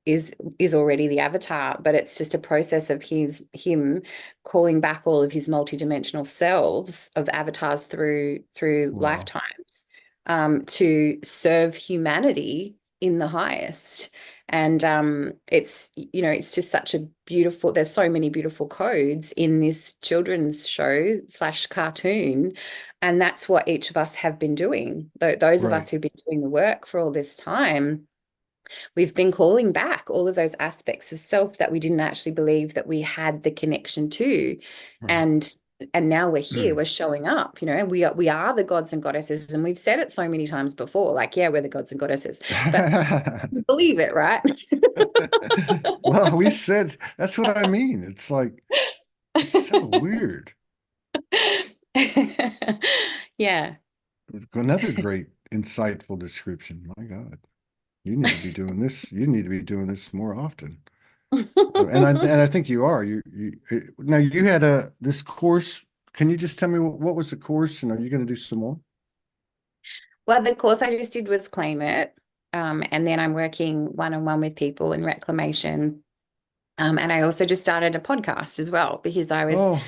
is already the Avatar, but it's just a process of him calling back all of his multidimensional selves of the avatars through Wow. lifetimes, to serve humanity in the highest. And it's just such a beautiful, there's so many beautiful codes in this children's show slash cartoon. And that's what each of us have been doing. Those of Right. us who've been doing the work for all this time, we've been calling back all of those aspects of self that we didn't actually believe that we had the connection to. Right. And now we're here, we're showing up, we are the gods and goddesses. And we've said it so many times before, like, yeah, we're the gods and goddesses, but believe it, right? Well, we said that's what I mean. It's like it's so weird. Yeah. Another great, insightful description. My God, you need to be doing this. You need to be doing this more often. And I think you are. Now you had this course. Can you just tell me what was the course, and are you going to do some more? Well, the course I just did was Claim It. And then I'm working one-on-one with people in reclamation. And I also just started a podcast as well because I was Oh,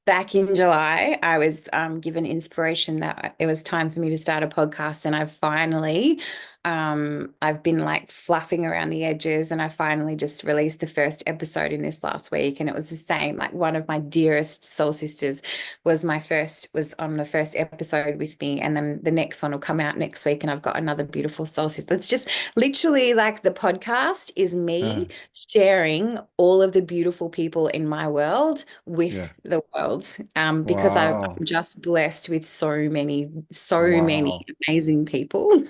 back in July, I was given inspiration that it was time for me to start a podcast, and I've been like fluffing around the edges, and I finally just released the first episode in this last week, and it was the same. Like one of my dearest soul sisters was on the first episode with me, and then the next one will come out next week, and I've got another beautiful soul sister. It's just literally like the podcast is uh, me sharing all of the beautiful people in my world yeah. with the world, because I'm Wow. just blessed with so many Wow. amazing people.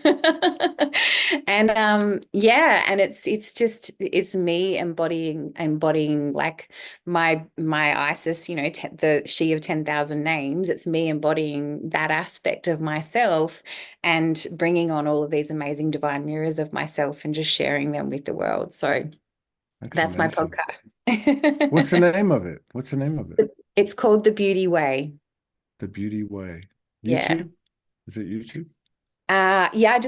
And yeah, and it's me embodying like my Isis, the she of 10,000 names. It's me embodying that aspect of myself and bringing on all of these amazing divine mirrors of myself and just sharing them with the world. So That's that's my amazing. podcast. What's the name of it? What's the name of it? It's called The Beauty Way. The Beauty Way. Yeah. YouTube? Is it YouTube? Yeah,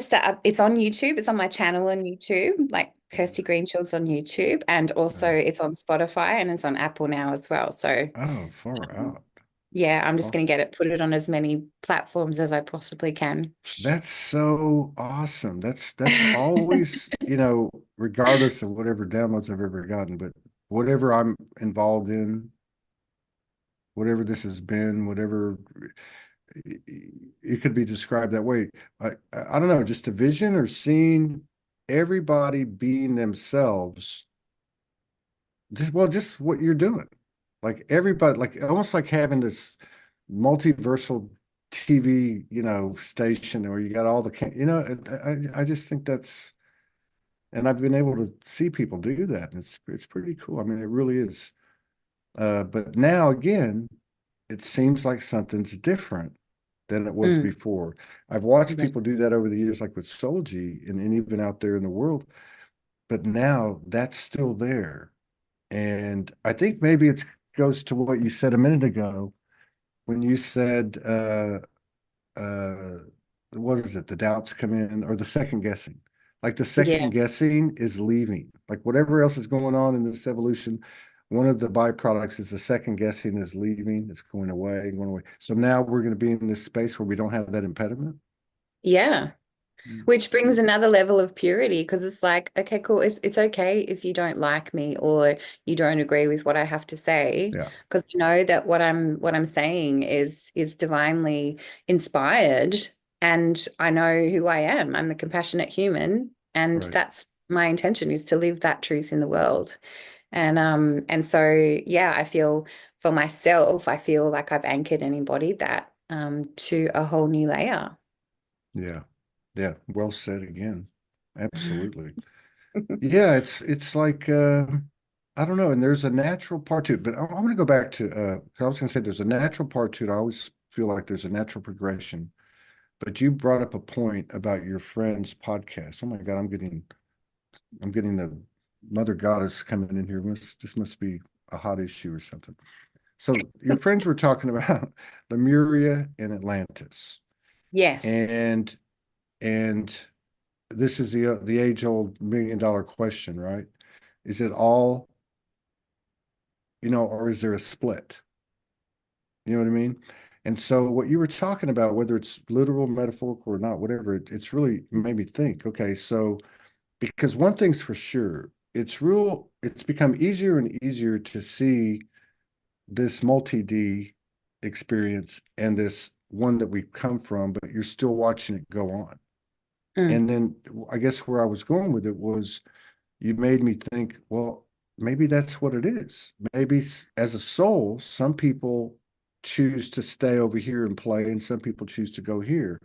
it's on YouTube. It's on my channel on YouTube, like Kirsty Greenshield's on YouTube, and also Uh, it's on Spotify and it's on Apple now as well. So oh, far um, out. yeah, I'm just Far. going to put it on as many platforms as I possibly can. That's so awesome. That's always, regardless of whatever downloads I've ever gotten, but whatever I'm involved in, whatever this has been, whatever it could be described that way. I don't know, just a vision or seeing everybody being themselves, just what you're doing. Like everybody, like almost like having this multiversal TV, station where you got all I just think that's, and I've been able to see people do that, and it's pretty cool. I mean, it really is. But now again, it seems like something's different than it was Mm, before. I've watched yeah. people do that over the years, like with Soulji and even out there in the world, but now that's still there. And I think maybe it goes to what you said a minute ago when you said, uh, what is it? The doubts come in or the second guessing. Like the second Yeah. guessing is leaving. Like whatever else is going on in this evolution, one of the byproducts is the second guessing is leaving. It's going away, going away. So now we're going to be in this space where we don't have that impediment. Yeah. Which brings another level of purity because it's like, okay, cool. It's okay if you don't like me or you don't agree with what I have to say, Yeah, because I know that what I'm saying is divinely inspired, and I know who I am. I'm a compassionate human, and right. that's my intention is to live that truth in the world. And so yeah, I feel for myself, I feel like I've anchored and embodied that to a whole new layer. Yeah. Yeah. Well said again. Absolutely. Yeah, it's like I don't know, and there's a natural part to it, but I'm going to go back to 'cause I was going to say there's a natural part to it. I always feel like there's a natural progression. But you brought up a point about your friend's podcast. Oh my God, I'm getting the mother goddess coming in here. This must be a hot issue or something. So your friends were talking about Lemuria and Atlantis, Yes. and and this is the age-old million-dollar question, right? Is it all, or is there a split? You know what I mean? And so what you were talking about, whether it's literal, metaphorical, or not, whatever, it's really made me think. Okay, so because one thing's for sure, it's become easier and easier to see this multi-D experience and this one that we've come from, but you're still watching it go on. Mm, And then I guess where I was going with it was you made me think, well, maybe that's what it is. Maybe as a soul, some people choose to stay over here and play, and some people choose to go here.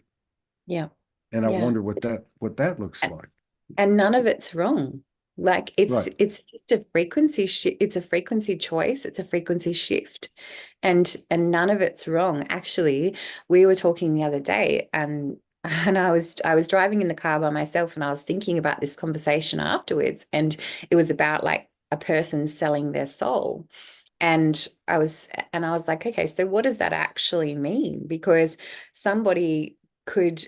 yeah. And I Yeah. wonder what that looks like. And none of it's wrong. Like Right. it's just a frequency it's a frequency choice, it's a frequency shift. And none of it's wrong. Actually, we were talking the other day, and I was driving in the car by myself, and I was thinking about this conversation afterwards, and it was about like a person selling their soul. And I was like, okay, so what does that actually mean? Because somebody could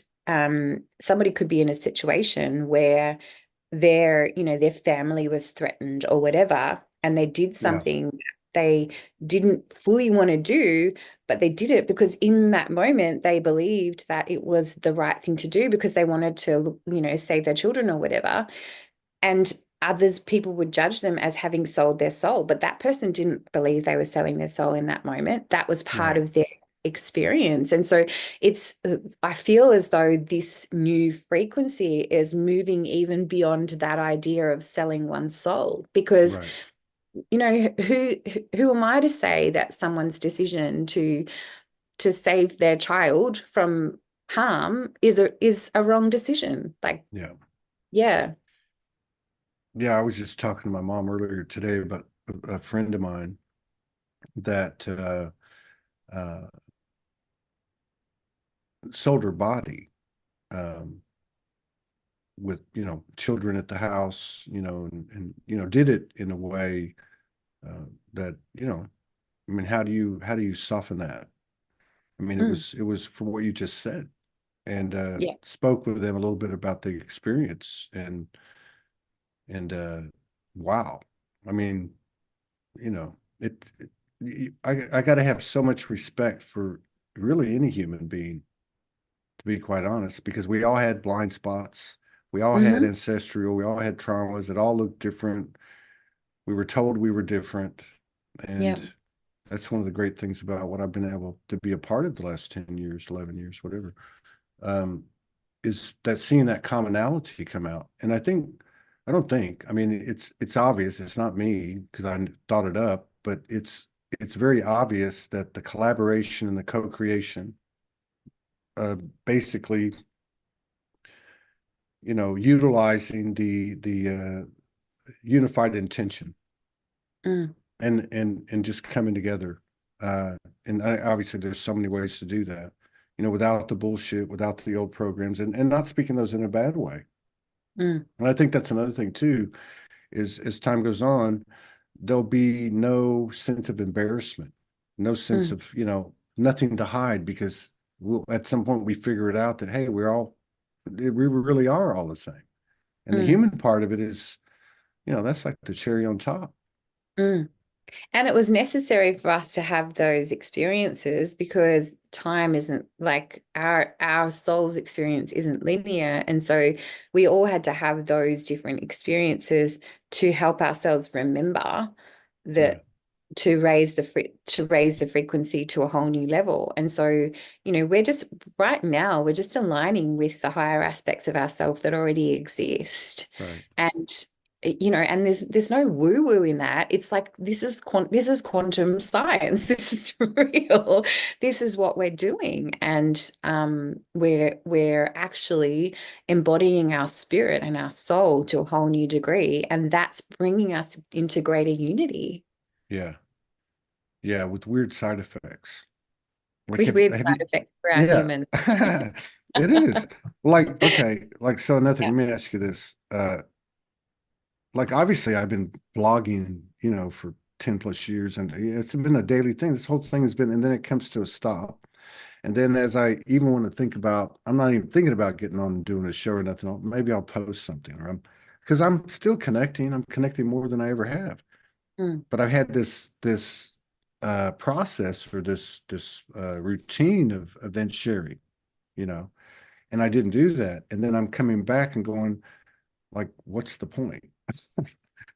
somebody could be in a situation where their family was threatened or whatever, and they did Yeah. something they didn't fully want to do, but they did it because in that moment they believed that it was the right thing to do because they wanted to, save their children or whatever. And others, people would judge them as having sold their soul, but that person didn't believe they were selling their soul in that moment. That was part Right. of their experience. And so I feel as though this new frequency is moving even beyond that idea of selling one's soul, because Right. who am I to say that someone's decision to save their child from harm is a wrong decision? Like, Yeah. yeah. Yeah. I was just talking to my mom earlier today about a friend of mine that uh, sold her body um, with, children at the house, and did it in a way that, I mean, how do you soften that? I mean, it Mm, was, it was for what you just said, and yeah. spoke with them a little bit about the experience, and wow. I mean, I got to have so much respect for really any human being, to be quite honest, because we all had blind spots. We all had Hmm. ancestral, we all had traumas that all looked different. We were told we were different. Yeah. And that's one of the great things about what I've been able to be a part of the last 10 years, 11 years, whatever, um, is that seeing that commonality come out. And I don't think, I mean, it's obvious. It's not me because I thought it up, but it's very obvious that the collaboration and the co-creation, basically, utilizing the unified intention Mm, and just coming together. And obviously, there's so many ways to do that. Without the bullshit, without the old programs, and not speaking those in a bad way. mm, And I think that's another thing too. Is as time goes on, there'll be no sense of embarrassment, no sense mm, of nothing to hide because at some point we figure it out that hey, we really are all the same. And the mm, human part of it is, that's like the cherry on top. mm. And it was necessary for us to have those experiences because time isn't like our soul's experience isn't linear. And so we all had to have those different experiences to help ourselves remember Yeah, that to raise the frequency to a whole new level. And so, we're just right now, we're just aligning with the higher aspects of ourself that already exist. right. And and there's no woo woo in that. It's like this is quantum science. This is real. This is what we're doing, and we're actually embodying our spirit and our soul to a whole new degree, and that's bringing us into greater unity Yeah. Yeah, with weird side effects. Like with have weird have side you effects for our yeah. humans. It is. Like, okay, like so another thing, Yeah. let me ask you this. Like obviously I've been blogging, for 10 plus years and it's been a daily thing. This whole thing has been, and then it comes to a stop. And then as I even want to think about, I'm not even thinking about getting on and doing a show or nothing. Maybe I'll post something or because I'm still connecting. I'm connecting more than I ever have. Mm, But I've had this process or this routine of event sharing, you know, and I didn't do that. And then I'm coming back and going, like, what's the point?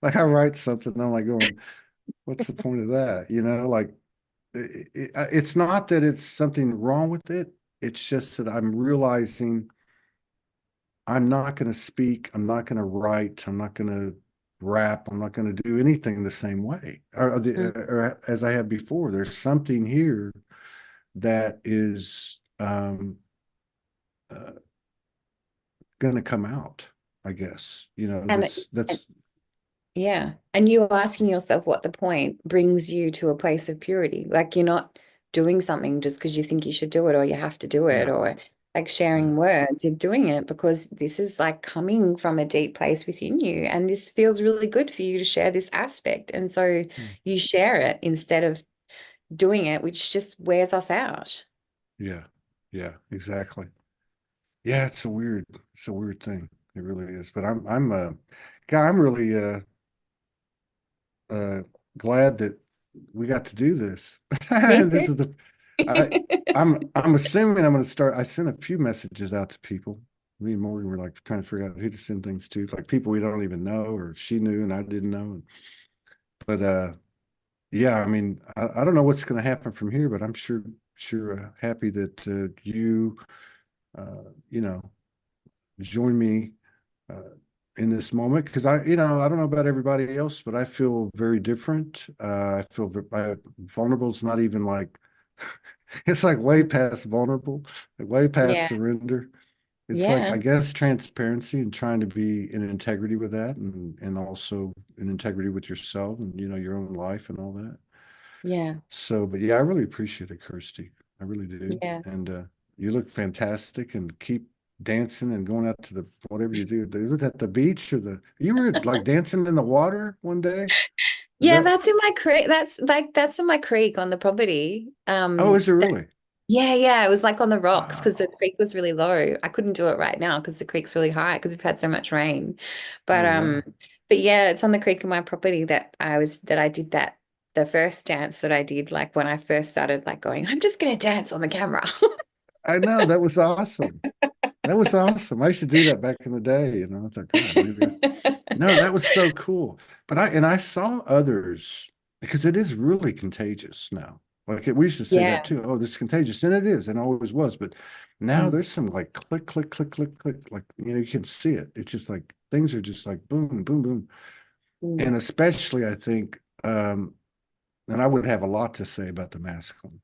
Like I write something, and I'm like going, what's the point of that? Like it's not that it's something wrong with it. It's just that I'm realizing I'm not going to speak, I'm not going to write, I'm not going to rap, I'm not going to do anything the same way mm. or as I have before. There's something here that is uh, going to come out, I guess. And, and That's yeah, and you asking yourself what the point brings you to a place of purity. Like you're not doing something just because you think you should do it or you have to do it yeah, or like yeah, sharing words. You're doing it because this is like coming from a deep place within you. And this feels really good for you to share this aspect. And so mm, you share it instead of doing it, which just wears us out. yeah, yeah, exactly. Yeah, it's a weird thing. It really is. But I'm guy, I'm really uh, glad that we got to do this. Me And too. this is the I I'm assuming I'm going to start. I sent a few messages out to people. Me and Morgan were like trying to figure out who to send things to, like people we don't even know, or she knew and I didn't know. But yeah, I mean, I don't know what's going to happen from here, but I'm sure happy that you you know join me uh, in this moment, because I don't know about everybody else, but I feel very different. I feel vulnerable. It's not even like it's like way past vulnerable, like way past Yeah. surrender. It's like, Yeah. I guess, transparency and trying to be in integrity with that, and also in integrity with yourself and your own life and all that. Yeah. So, but yeah, I really appreciate it, Kirsty. I really do. Yeah. And you look fantastic, and keep dancing and going out to the whatever you do. It was at the beach, or you were like dancing in the water one day. Is Yeah, that, that's in my creek. That's in my creek on the property. oh, is it really? Yeah, it was like on the rocks because the Wow. creek was really low. I couldn't do it right now because the creek's really high because we've had so much rain. But Oh, um, wow. but yeah, it's on the creek in my property that I did that the first dance that I did, like when I first started like going, I'm just gonna dance on the camera. I know, that was awesome. That was awesome. I used to do that back in the day, I thought, God, maybe no, that was so cool. But I saw others, because it is really contagious now. Like we used to say that Yeah. too. Oh, this is contagious, and it is, and always was. But now Mm, there's some like click, click, click, click, click. Like you can see it. It's just like things are just like boom, boom, boom. mm, And especially, I think, and I would have a lot to say about the masculine.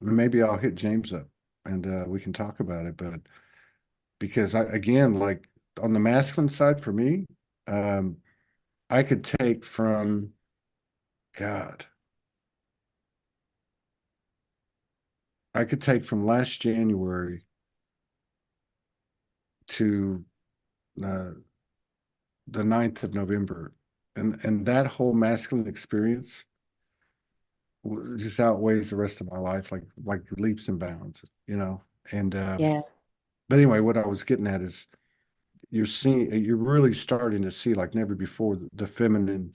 Maybe I'll hit James up, and we can talk about it. But because again, like on the masculine side for me, um, I could take from God, I could take from last January to uh, the 9th of November, and that whole masculine experience just outweighs the rest of my life, like leaps and bounds. And yeah. but anyway, what I was getting at is you're really starting to see like never before the feminine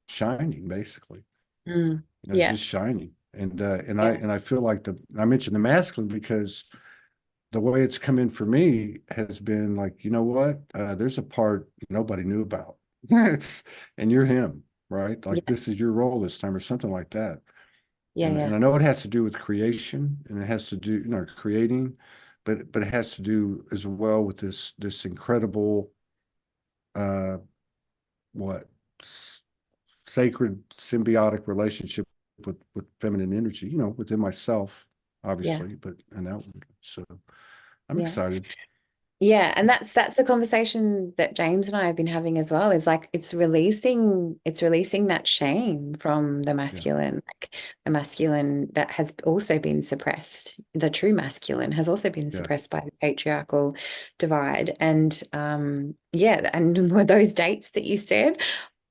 shining, basically, Mm, yeah. just shining. Yeah. And I feel like I mentioned the masculine because the way it's come in for me has been like, you know what? There's a part nobody knew about. It's and you're him, right? Like Yeah. this is your role this time, or something like that. Yeah. And Yeah. I know it has to do with creation, and it has to do, creating, but it has to do as well with this incredible uh what sacred symbiotic relationship with feminine energy, within myself, Yeah. obviously, but and outwardly. So I'm Yeah. excited. Yeah, and that's the conversation that James and I have been having as well, is like it's releasing that shame from Yeah, the masculine that has also been suppressed. The true masculine has also been yeah. suppressed by the patriarchal divide. And yeah, and were those dates that you said,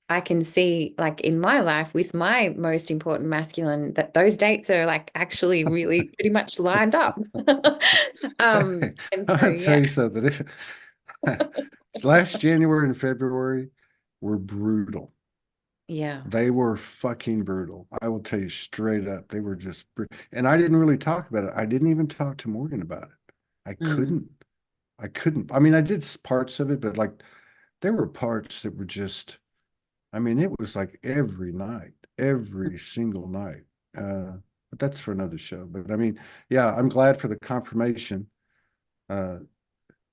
I can see like in my life with my most important masculine that those dates are like actually really pretty much lined up. Hey, And so I'll tell yeah. you something. Last January and February were brutal. Yeah. They were fucking brutal. I will tell you straight up. They were just, and I didn't really talk about it. I didn't even talk to Morgan about it. I Mm, couldn't. I couldn't. I mean, I did parts of it, but like there were parts that were just, I mean, it was like every night, every single night. But that's for another show. But I mean, yeah, I'm glad for the confirmation. Uh,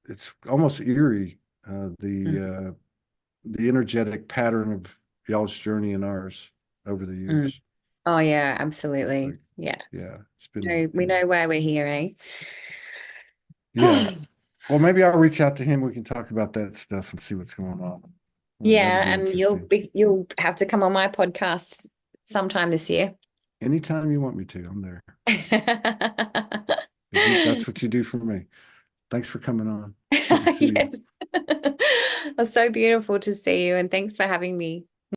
it's almost eerie, mm, the energetic pattern of y'all's journey and ours over the mm. years. Oh yeah, Like, absolutely. Yeah. yeah, it's No, been, we know why we're here, yeah. eh? Well, maybe I'll reach out to him. We can talk about that stuff and see what's going on. That'd Yeah, be and you'll interesting. be you'll have to come on my podcast sometime this year. Anytime you want me to, I'm there. 'Cause that's what you do for me. Thanks for coming on. Good to see you. Yes. It was so beautiful to see you, and thanks for having me.